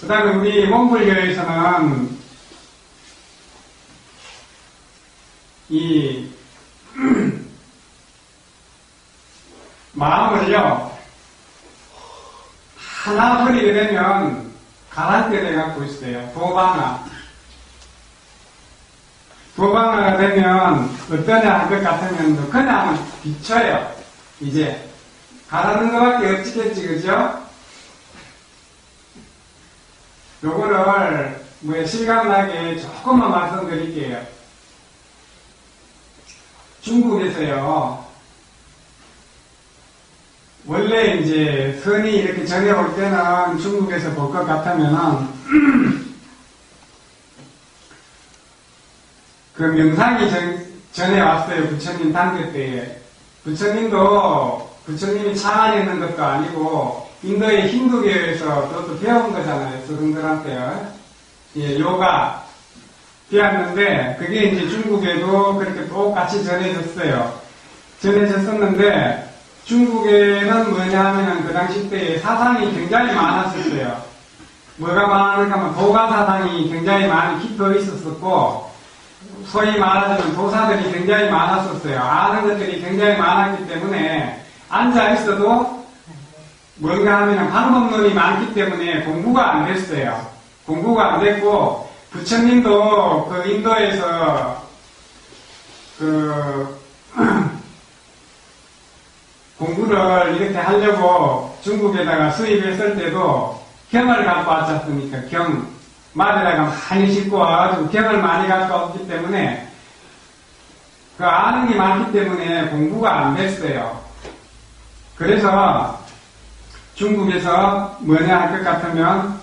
Speaker 4: 그 다음에 우리 원불교에서는 이 마음을요, 하나 버리게 되면 가라앉게 돼갖고 있어요. 도바나. 도방을 되면 어떠냐 할 것 같으면 그냥 비춰요. 이제 가라는 것밖에 없겠지, 그죠? 요거를 실감나게 조금만 말씀드릴게요. 중국에서요, 원래 이제 선이 이렇게 전해올 때는 중국에서 볼 것 같으면은 그 명상이 전해왔어요. 부처님 단계 때에. 부처님이 창안에 있는 것도 아니고 인도의 힌두교에서 그것도 배운 거잖아요. 스승들한테. 예, 요가 배웠는데 그게 이제 중국에도 그렇게 똑같이 전해졌어요. 전해졌었는데 중국에는 뭐냐 하면은 그 당시 때에 사상이 굉장히 많았었어요. 뭐가 많은가 하면 도가 사상이 굉장히 많이 깊어 있었었고 소위 말하자면 도사들이 굉장히 많았었어요. 아는 것들이 굉장히 많았기 때문에 앉아있어도 뭔가 하면 방법론이 많기 때문에 공부가 안 됐어요. 공부가 안 됐고 부처님도 그 인도에서 공부를 이렇게 하려고 중국에다가 수입했을 때도 경을 갖고 왔지 않습니까? 경. 말에다가 많이 싣고 와가지고 경을 많이 갖고 왔기 때문에 그 아는 게 많기 때문에 공부가 안 됐어요. 그래서 중국에서 뭐냐 할 것 같으면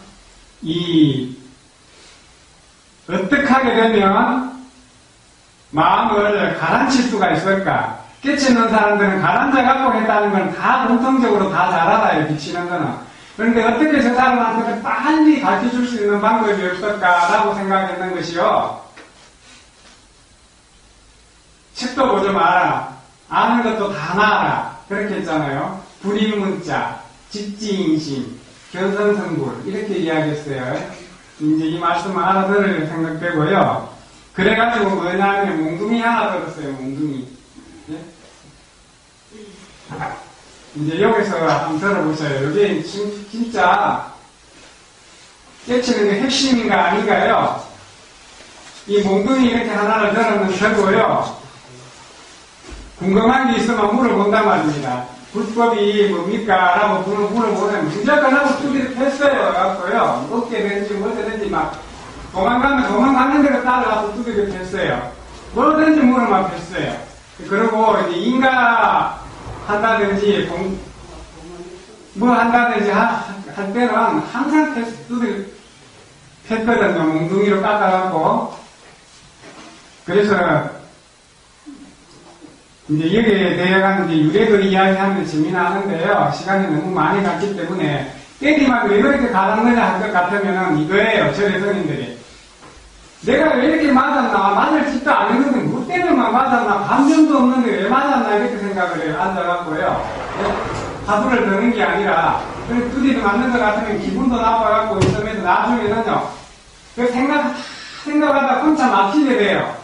Speaker 4: 어떻게 하게 되면 마음을 가라앉힐 수가 있을까? 깨치는 사람들은 가라앉아 갖고 했다는 건 다 공통적으로 다 잘 알아요. 비치는 거는. 그런데 어떻게 저 사람한테 빨리 가르쳐줄 수 있는 방법이 없을까라고 생각했는 것이요. 책도 보지 마라. 아는 것도 다 나아라. 그렇게 했잖아요. 불일문자, 직지인심, 견성성불 이렇게 이야기했어요. 이제 이 말씀을 알아들을 생각되고요. 그래가지고 뭐냐면 몽둥이 하나 들었어요. 몽둥이. 예? 이제 여기서 한번 들어보세요. 이게 진짜 깨치는 게 핵심인가 아닌가요? 이 몽둥이 이렇게 하나를 들으면 되고요. 궁금한 게 있으면 물어본단 말입니다. 불법이 뭡니까? 라고 물어보면 무조건 하고 두드려 팼어요. 갖고요. 어떻게 되는지 뭐든지 막 도망가면 도망가는 대로 따라가서 두드려 팼어요. 뭐든지 물어만 팼어요. 그리고 이제 인가 한다든지 뭐 한다든지 할 때는 항상 두드려 팼거든요. 몽둥이로 깎아갖고. 그래서 이제 여기에 대해서 이제 유래도 이야기하면 재미나는데요. 시간이 너무 많이 갔기 때문에 때리면 왜 그렇게 가라앉느냐 할 것 같으면 이거예요. 저 여성님들이. 내가 왜 이렇게 맞았나? 맞을 짓도 안 했는데 뭐 때문에만 맞았나? 감정도 없는데 왜 맞았나? 이렇게 생각을 해요. 앉아갖고요. 화두를 드는 게 아니라 그냥 두디도 맞는 것 같으면 기분도 나빠갖고 있으면서 나중에는요. 그 생각하다 혼자 막히게 돼요.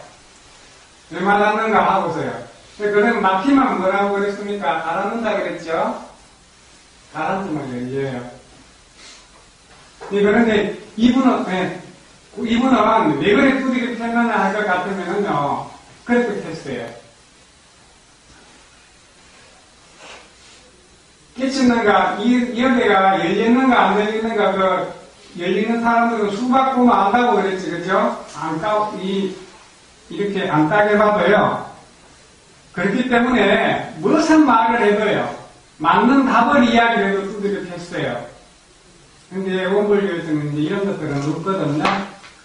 Speaker 4: 왜 맞았는가 하고서요. 그러면 막히면 뭐라고 그랬습니까? 가라앉는다 그랬죠? 가라앉으면 열려요. 그런데 이분은 왜 그래 두드려 폈느냐 할 것 같으면요. 그렇게 했어요. 깨쳤는가, 이 여기가 열렸는가 안 열리는가, 열리는 사람들은 수박 보면 안다고 그랬지, 그죠? 이렇게 안 따게 봐도요. 그렇기 때문에 무슨 말을 해도요. 맞는 답을 이야기를 해도 두드려 팼어요. 근데 원불교에서는 이제 이런 것들은 없거든요.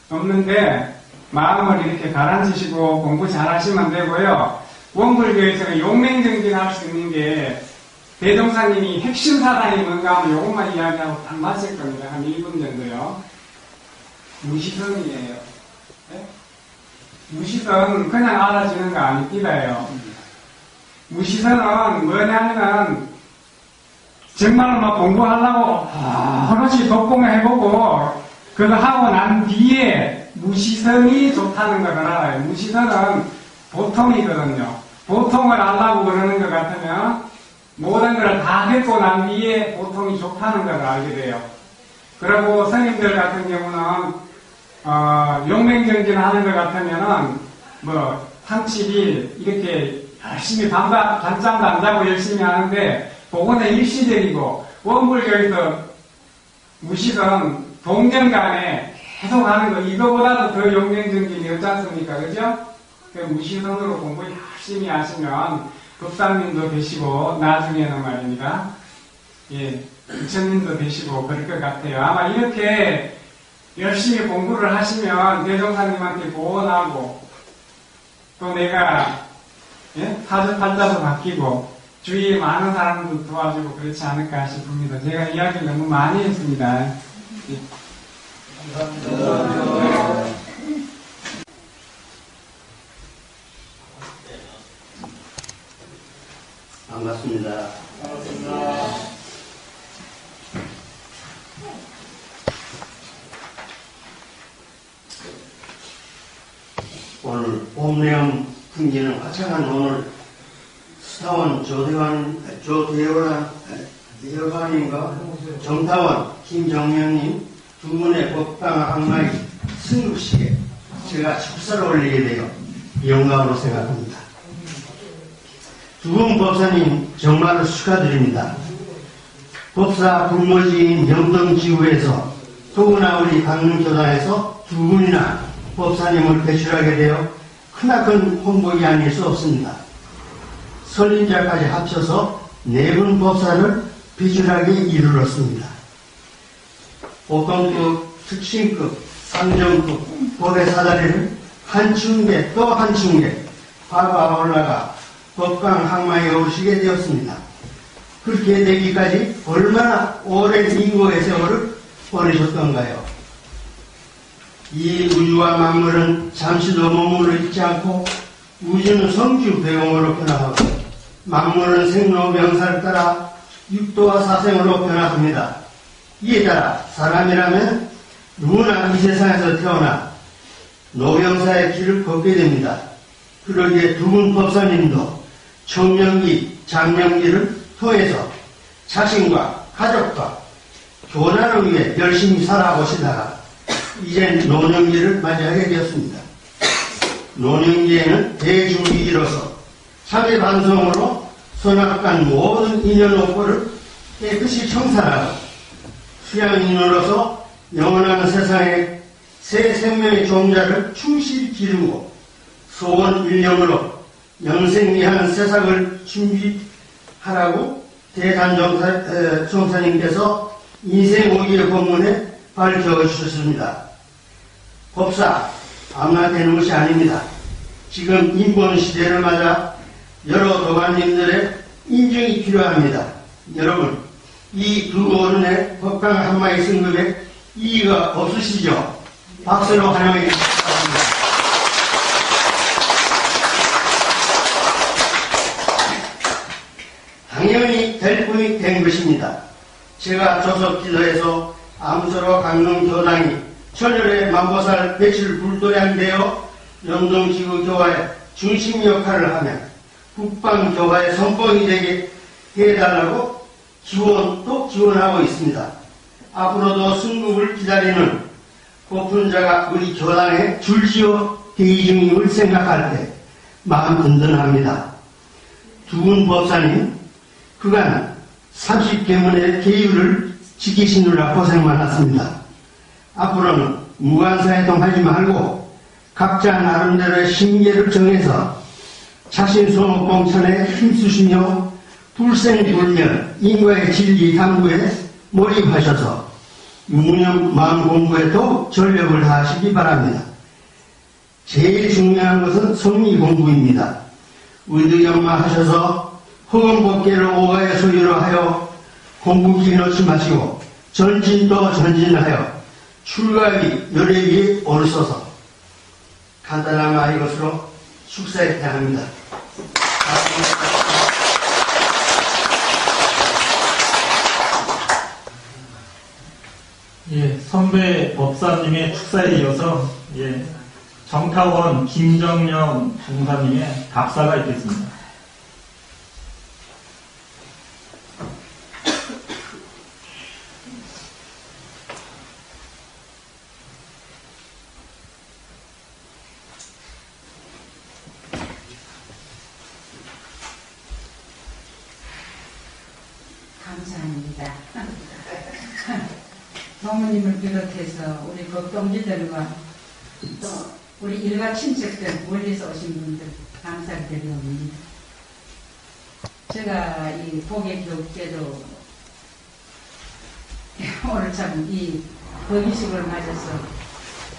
Speaker 4: 없는데 마음을 이렇게 가라앉히시고 공부 잘 하시면 되고요. 원불교에서는 용맹정진할 수 있는 게 대종사님이 핵심 사상이 뭔가 하면 요것만 이야기하고 딱 마칠 겁니다. 한 1분 정도요. 무시성이에요. 네? 무시성 그냥 알아지는 거 아닙니다요. 무시성은 뭐냐면 정말로 막 공부하려고 그렇지 독공해보고 그거 하고 난 뒤에 무시성이 좋다는 걸 알아요. 무시성은 보통이거든요. 보통을 하려고 그러는 것 같으면 모든 걸 다 했고 난 뒤에 보통이 좋다는 걸 알게 돼요. 그리고 스님들 같은 경우는 용맹정진 하는 것 같으면은 뭐 3, 7일 이렇게 열심히 밤잠도 안 자고 열심히 하는데 복원의 일시적이고 원불교에서 무식은 동년 간에 계속 하는 거 이거보다도 더 용맹정진이 없지 않습니까? 그죠? 그 무식선으로 공부 열심히 하시면 법사님도 되시고 나중에는 말입니다. 예, 부처님도 되시고 그럴 것 같아요. 아마 이렇게 열심히 공부를 하시면 대종사님한테 보원하고 또 내가 사주팔자도 바뀌고 주위에 많은 사람도 도와주고 그렇지 않을까 싶습니다. 제가 이야기를 너무 많이 했습니다. 예.
Speaker 5: 감사합니다.
Speaker 6: 반갑습니다. 오늘 봄내음 풍기는 화창한 오늘 수타원 조대관인가 정타원 김정명님 두 분의 법당 항마의 승급식에 제가 축사를 올리게 되어 영광으로 생각합니다. 두 분 법사님 정말로 축하드립니다. 법사 불모지인 영동지구에서 더구나 우리 강릉교단에서 두 분이나 법사님을 배출하게 되어 크나큰 홍복이 아닐 수 없습니다. 설린자까지 합쳐서 4분 법사를 배출하게 이르렀습니다. 보통급, 특신급, 상정급 법의 사다리를 한 층계 또 한 층계 밟아 올라가 법강 항마에 오르시게 되었습니다. 그렇게 되기까지 얼마나 오랜 인고의 세월을 보내셨던가요? 이 우주와 만물은 잠시도 머물러 있지 않고 우주는 성주 배경으로 변화하고 만물은 생로병사를 따라 육도와 사생으로 변화합니다. 이에 따라 사람이라면 누구나 이 세상에서 태어나 노병사의 길을 걷게 됩니다. 그러기에 두 분 법사님도 청년기, 장년기를 통해서 자신과 가족과 교단을 위해 열심히 살아보시다가 이젠 노년기를 맞이하게 되었습니다. 노년기에는 대중기이로서 참회 반성으로 선악간 모든 인연 업보를 깨끗이 청산하고 수양인으로서 영원한 세상에 새 생명의 종자를 충실히 기르고 소원 일념으로 영생미한 세상을 준비하라고 대단종사님께서 인생오기의 법문에 밝혀주셨습니다. 법사 아무나 되는 것이 아닙니다. 지금 인본시대를 맞아 여러 도관님들의 인정이 필요합니다. 여러분, 이 두 어른의 법강 한마디 승급에 이의가 없으시죠? 박수로 환영해 주시기 당연히 될 뿐이 된 것입니다. 제가 조석기도에서 암소로 강릉 교당이 천혈의 만보살 배칠 불도량되어 영동지구교화의 중심 역할을 하며 국방교화의 선봉이 되게 해달라고 지원하고 있습니다. 앞으로도 승급을 기다리는 고픈 자가 우리 교단에 줄지어 대기 중임을 생각할 때 마음 든든합니다. 두 분 법사님 그간 30계문의 계율을 지키시느라 고생 많았습니다. 앞으로는 무관사회동하지 말고 각자 나름대로의 신계를 정해서 자신 소목공천에 힘쓰시며 불생불멸 인과의 진리 탐구에 몰입하셔서 유무념 마음 공부에 도 전력을 다하시기 바랍니다. 제일 중요한 것은 성리 공부입니다. 의득연마하셔서 허공법계를 오가의 소유로 하여 공부기 놓지 마시고 전진도 전진하여 출가위 열애 위에 오르소서. 간단한 말이 것으로 축사에 대합니다.
Speaker 1: 예, 선배 법사님의 축사에 이어서 정타원 김정명 중사님의 답사가 있겠습니다.
Speaker 5: 부모님을 비롯해서 우리 법동지들과 또 우리 일가 친척들 멀리서 오신 분들 감사를 드리옵니다. 제가 이 복외교육제도 오늘 참 이 법의식을 맞아서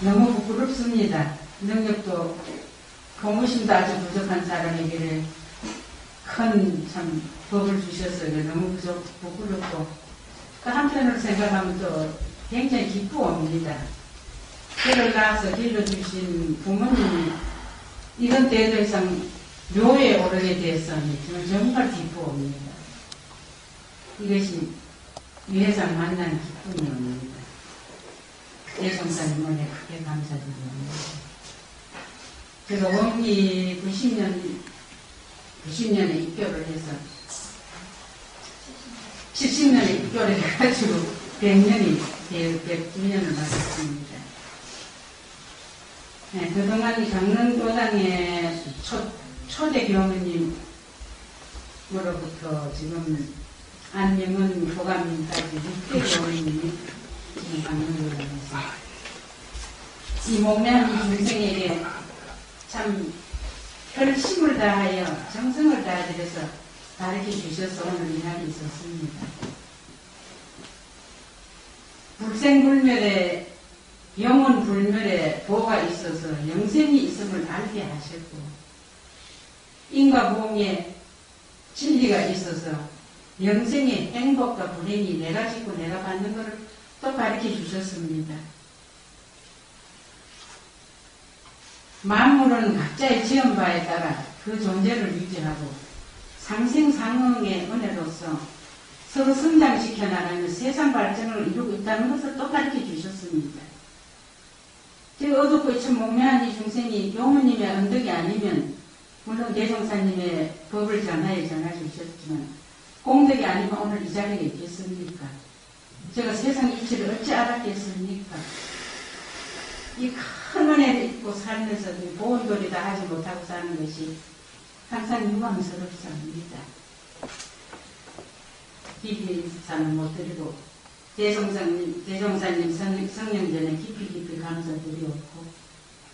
Speaker 5: 너무 부끄럽습니다. 능력도 공부심도 아주 부족한 사람에게 큰 참 법을 주셔서 너무 부끄럽고 또 한편으로 생각하면 또 굉장히 기쁘옵니다. 저를 낳아서 길러주신 부모님이 이런 때도 이상 묘에 오르게 되었으니 저는 정말 기쁘옵니다. 이것이 위해상 만난 기쁨이옵니다. 대성사님 은혜 크게 감사드립니다. 제가 원기 90년에 입교를 해서 70년에 입교를 해가지고 100년을 맞았습니다. 네, 그동안 강릉도당의 초대 교우님으로부터 지금 안영은 교감님까지 6대 교우님이 지금 강릉도당에서 이 목매한 이 중생에게 참 혈심을 다하여 정성을 다하여서 가르쳐 주셔서 오늘 이 날이 있었습니다. 불생불멸의 영원 불멸의 보가 있어서 영생이 있음을 알게 하셨고 인과 보험에 진리가 있어서 영생의 행복과 불행이 내가 짓고 내가 받는 것을 또 가르쳐 주셨습니다. 만물은 각자의 지은 바에 따라 그 존재를 유지하고 상생상응의 은혜로서 서로 성장시켜 나가며 세상 발전을 이루고 있다는 것을 또 가르쳐 주셨습니다. 제가 어둡고 이참 목매한 이 중생이 교무님의 언덕이 아니면 물론 대종사님의 법을 전하여 전해주셨지만 공덕이 아니면 오늘 이 자리에 있겠습니까? 제가 세상 이치를 어찌 알았겠습니까? 이 큰 은혜를 입고 살면서 보온돌이 다 하지 못하고 사는 것이 항상 유감스럽습니다. 깊이 인사는 못 드리고 대종사님 성령전에 깊이 감사드리었고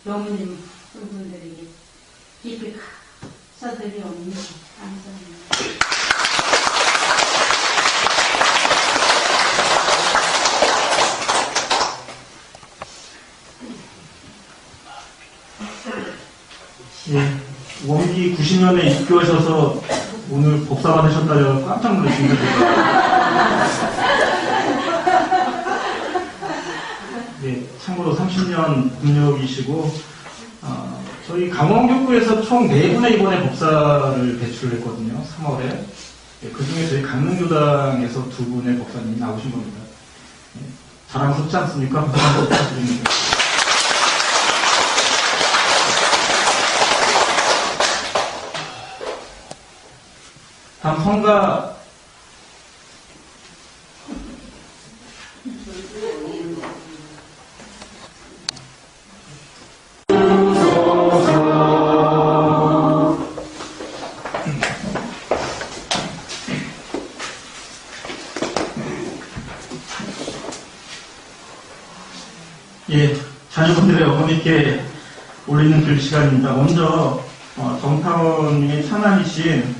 Speaker 5: 교무님 분들에게 깊이 감사드리옵니다. 감사합니다.
Speaker 1: 예, 원기 90년에 입교하셔서 오늘 법사 받으셨다고 깜짝 놀랐습니다. 예, 참고로 30년 국력이시고 저희 강원교구에서 총 4분의 이번에 법사를 배출했거든요. 3월에. 예, 그중에 저희 강릉교당에서 2분의 법사님이 나오신 겁니다. 예, 자랑스럽지 않습니까? 부탁드립니다. 다음 성가 예, 자녀분들의 어머니께 올리는 글 시간입니다. 먼저 정타원님의 찬양이신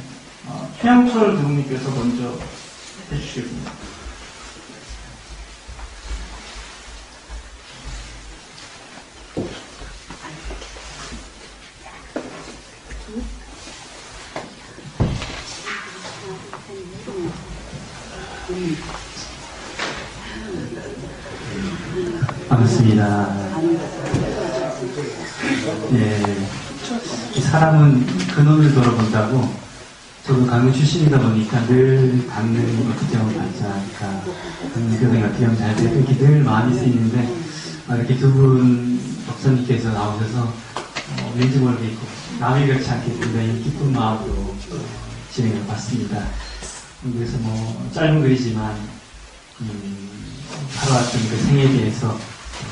Speaker 1: 최양철 교우님께서 먼저 해주시겠습니다.
Speaker 7: 반갑습니다. 예, 이 사람은 근원을 돌아본다고 저도 강릉 출신이다 보니까 늘 강릉이 어떻게 하면 낫지 않을까, 강릉교당이 어떻게 하면 잘 될까 이렇게 늘 마음이 쓰이는데 이렇게 두 분 박사님께서 나오셔서 왠지 모르게 남이 그렇지 않기 때문에 기쁜 마음으로 진행을 받습니다. 그래서 짧은 글이지만 살아왔던 그 생에 대해서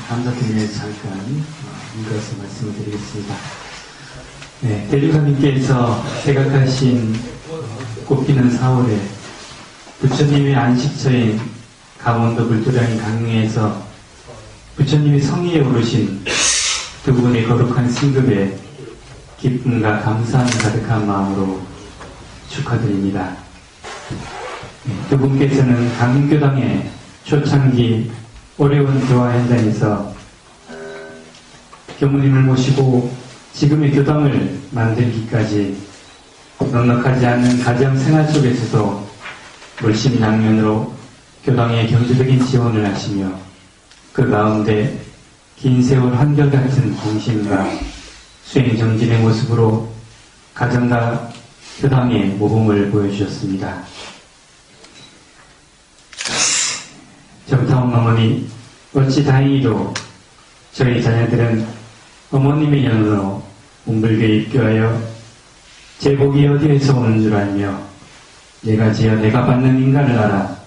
Speaker 7: 감사드리면서 잠깐 읽어서 말씀을 드리겠습니다. 네, 대주사님께서 생각하신 꽃피는 4월에 부처님의 안식처인 강원도 불도량인 강릉에서 부처님이 성의에 오르신 두 분의 거룩한 승급에 기쁨과 감사함 가득한 마음으로 축하드립니다. 두 분께서는 강릉교당의 초창기 어려운 교화 현장에서 교무님을 모시고 지금의 교당을 만들기까지 넉넉하지 않은 가정 생활 속에서도 물심양면으로 교당의 경제적인 지원을 하시며 그 가운데 긴 세월 한결같은 공신과 수행정진의 모습으로 가정과 교당의 모범을 보여주셨습니다. 정타원 어머니, 어찌 다행히도 저희 자녀들은 어머님의 연으로 운불교에 입교하여 제복이 어디에서 오는 줄 알며 내가 지어 내가 받는 인간을 알아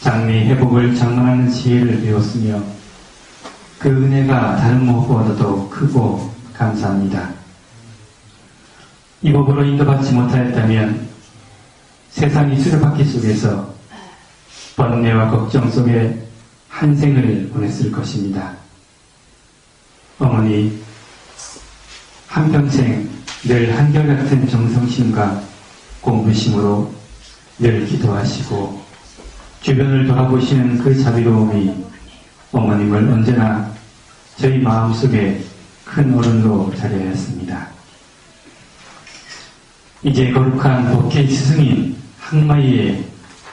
Speaker 7: 장래의 회복을 장만하는 지혜를 배웠으며 그 은혜가 다른 무엇보다도 크고 감사합니다. 이 법으로 인도받지 못하였다면 세상이 수레바퀴 속에서 번뇌와 걱정 속에 한 생을 보냈을 것입니다. 어머니, 한평생 늘 한결같은 정성심과 공부심으로 늘 기도하시고 주변을 돌아보시는 그 자비로움이 어머님을 언제나 저희 마음속에 큰 어른으로 자리하였습니다. 이제 거룩한 복회 스승인 항마이의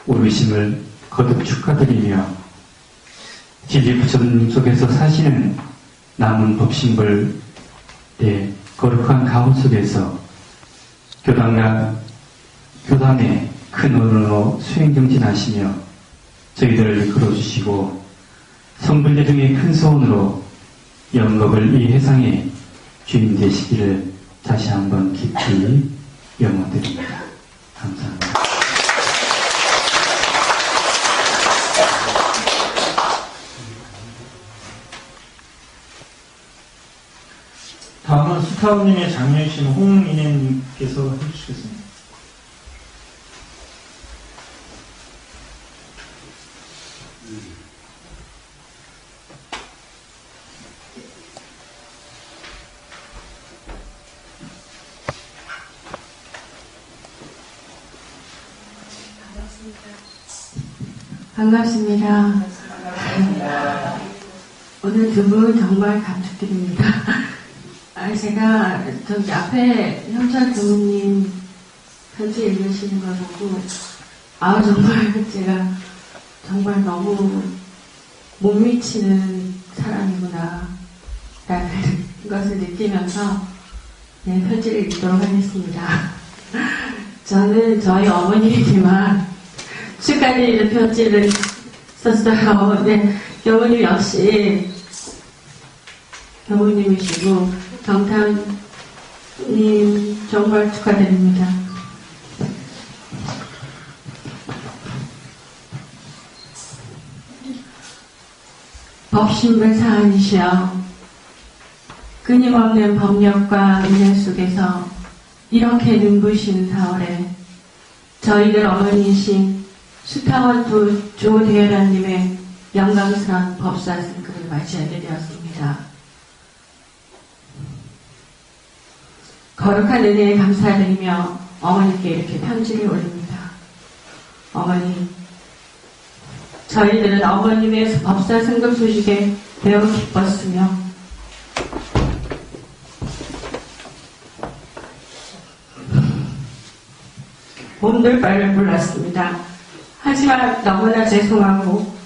Speaker 7: 오르심을 거듭 축하드리며 진리 부처님 속에서 사시는 남은 법신벌의 거룩한 가호 속에서 교단과 교단의 큰 어른으로 수행정진하시며 저희들을 이끌어주시고 성불례 중의 큰 소원으로 영겁을 이 회상의 주인 되시기를 다시 한번 깊이 영원드립니다. 감사합니다.
Speaker 1: 다음은 수타원님의 장녀이신 홍인혜님께서 해주시겠습니다.
Speaker 3: 반갑습니다. 오늘 두 분 정말 감축드립니다. 제가 저기 앞에 형철 교무님 편지 읽으시는 걸 보고 정말 제가 정말 너무 못 미치는 사람이구나 라는 것을 느끼면서 편지를 읽도록 하겠습니다. 저는 저희 어머니에게만 축하드리는 편지를 썼어요. 교무님 역시 교무님이시고 정타원님 정말 축하드립니다. 법신불 사안이시여 끊임없는 법력과 은혜 속에서 이렇게 눈부신 4월에 저희들 어머니이신 수타원 조대열아님의 영광스러운 법사 승급을 맞이하게 되었습니다. 거룩한 은혜에 감사드리며 어머니께 이렇게 편지를 올립니다. 어머니, 저희들은 어머님의 법사 승급 소식에 매우 기뻤으며 몸둘 바를 몰랐습니다. 하지만 너무나 죄송하고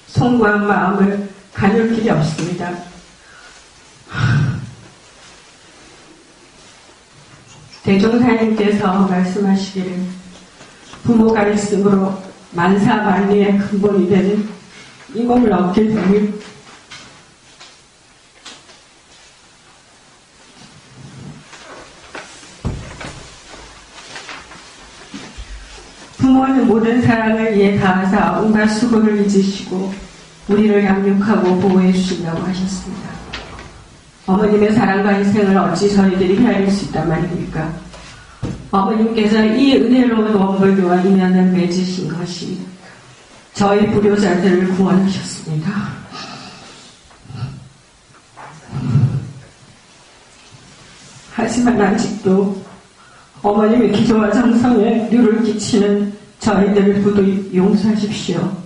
Speaker 3: 송구한 마음을 가눌 길이 없습니다. 대종사님께서 말씀하시기를 부모가 있으므로 만사만리의 근본이 되는 이 몸을 얻게 되니 부모는 모든 사랑을 이에 다하사 온갖 수고를 잊으시고 우리를 양육하고 보호해 주신다고 하셨습니다. 어머님의 사랑과 희생을 어찌 저희들이 헤아릴 수 있단 말입니까? 어머님께서 이 은혜로운 원불교와 인연을 맺으신 것이 저희 불효자들을 구원하셨습니다. 하지만 아직도 어머님의 기도와 정성에 류를 끼치는 저희들을 부디 용서하십시오.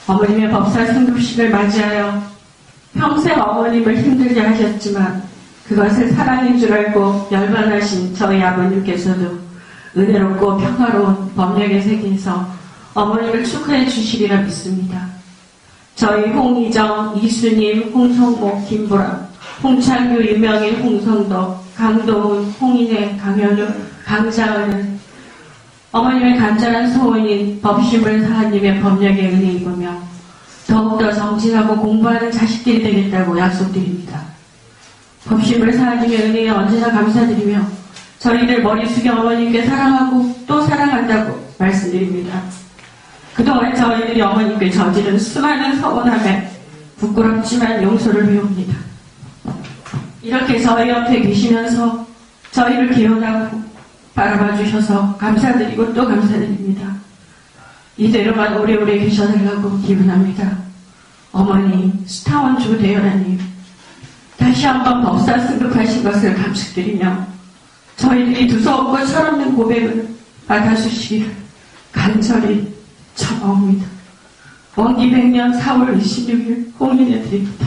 Speaker 3: 어머님의 법사 승급식을 맞이하여 평생 어머님을 힘들게 하셨지만 그것을 사랑인 줄 알고 열반하신 저희 아버님께서도 은혜롭고 평화로운 법력의 세계에서 어머님을 축하해 주시리라 믿습니다. 저희 홍희정, 이수님, 홍성목, 김보람, 홍창규, 유명인, 홍성덕, 강도훈, 홍인혜, 강현우, 강자은은 어머님의 간절한 소원인 법심을 사하님의 법력에 은혜 입으며 더욱더 정진하고 공부하는 자식들이 되겠다고 약속드립니다. 법심을 사하님의 은혜에 언제나 감사드리며 저희들 머리 숙여 어머님께 사랑하고 또 사랑한다고 말씀드립니다. 그동안 저희들이 어머님께 저지른 수많은 서운함에 부끄럽지만 용서를 배웁니다. 이렇게 저희 옆에 계시면서 저희를 기원하고 바라봐 주셔서 감사드리고 또 감사드립니다. 이대로만 오래오래 계셔달라고 기원합니다. 어머니 수타원 조대열아님 다시 한번 법사 승급하신 것을 감축드리며 저희들이 두서없고 철없는 고백을 받아주시기를 간절히 청하옵니다. 원기 100년 4월 26일 공인해 드립니다.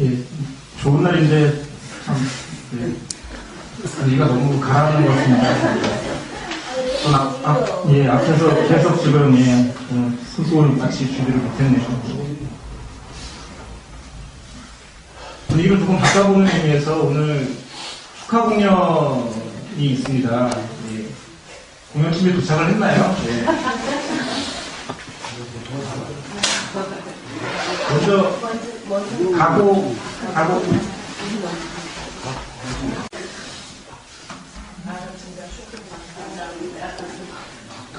Speaker 1: 예, 좋은 날인데 참 분위기가 너무 가라앉는 것 같습니다. 전 앞에서 계속 지금 소소를 같이 준비를 못했네요. 분위기를 조금 바꿔보는 의미에서 오늘 축하 공연이 있습니다. 예, 공연팀에 도착을 했나요? 네. 먼저 가고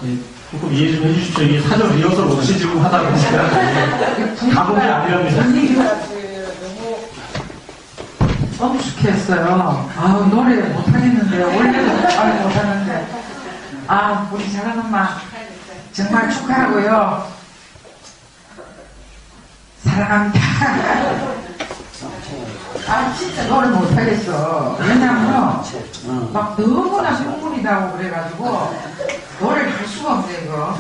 Speaker 1: 예, 조금 이해 좀 해주십시오. 이게 사전 리허설 없이 지금 하다 보니까 가곡이 아니랍니다.
Speaker 8: 성숙했어요. 아우, 노래 못하겠는데, 원래도 잘 못하는데. 아, 우리 작은 엄마, 정말 축하하고요. 사랑합니다. 아, 진짜 노래 못하겠어. 왜냐면, 막 너무나 눈물이 나고 그래가지고, 노래를 할 수가 없네, 이거.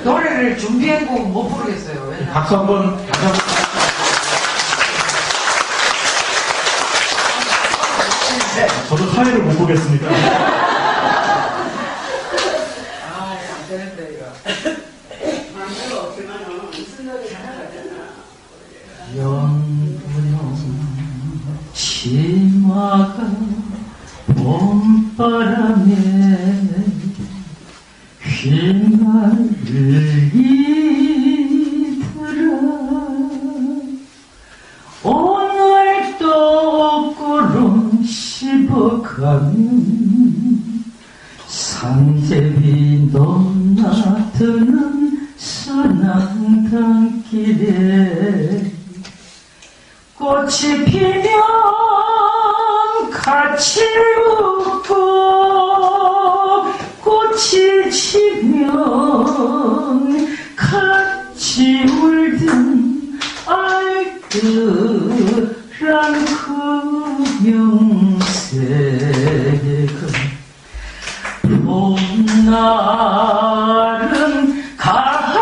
Speaker 8: 노래를 준비해보고 못 부르겠어요. 왜냐면.
Speaker 1: 박수 한번. 저도 사회를 못 보겠습니다.
Speaker 8: 안 되는데, 이거. 영부영 치마가 봄바람에 휘날리더라. 오늘도 구름 씹어가면 산제비 넘나드는 서낭단길에 꽃이 피면 같이 웃고 꽃이 지면 같이 울던 알뜰한 그 명세가 봄날은 간다.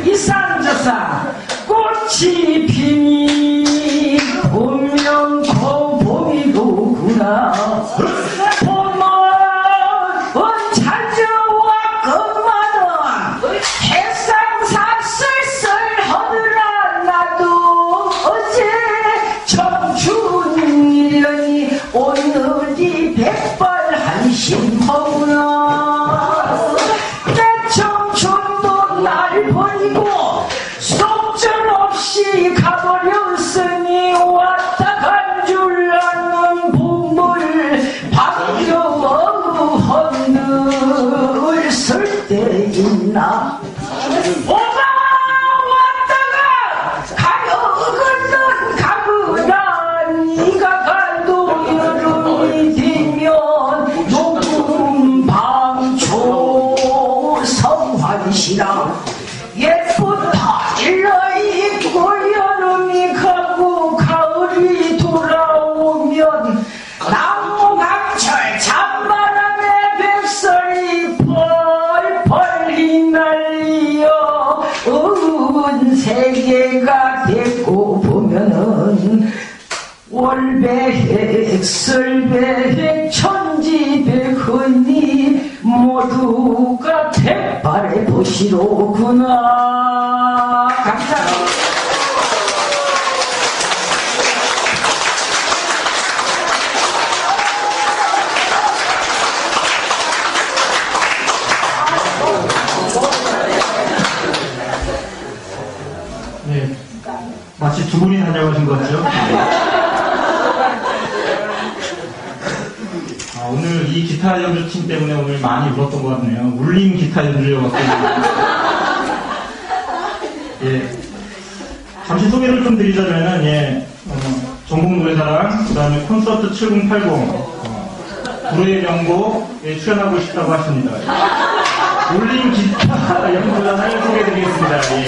Speaker 8: 이산저산 꽃이 피니 보면 봄이로구나. 봄은 찾아왔건만은 해상사
Speaker 3: 술배액 천지백헌이 모두가 대발의 도시로구나. 감사합니다.
Speaker 1: 네, 마치 두 분이 다녀가신 것 같죠? 오늘 이 기타 연주팀 때문에 오늘 많이 울었던 것 같네요. 울림 기타 연주였거든요. 예. 잠시 소개를 좀 드리자면은, 예, 전국 노래자랑, 그 다음에 콘서트 7080, 불후의 명곡에 출연하고 싶다고 하십니다. 울림 기타 연주단을 소개해드리겠습니다. 예.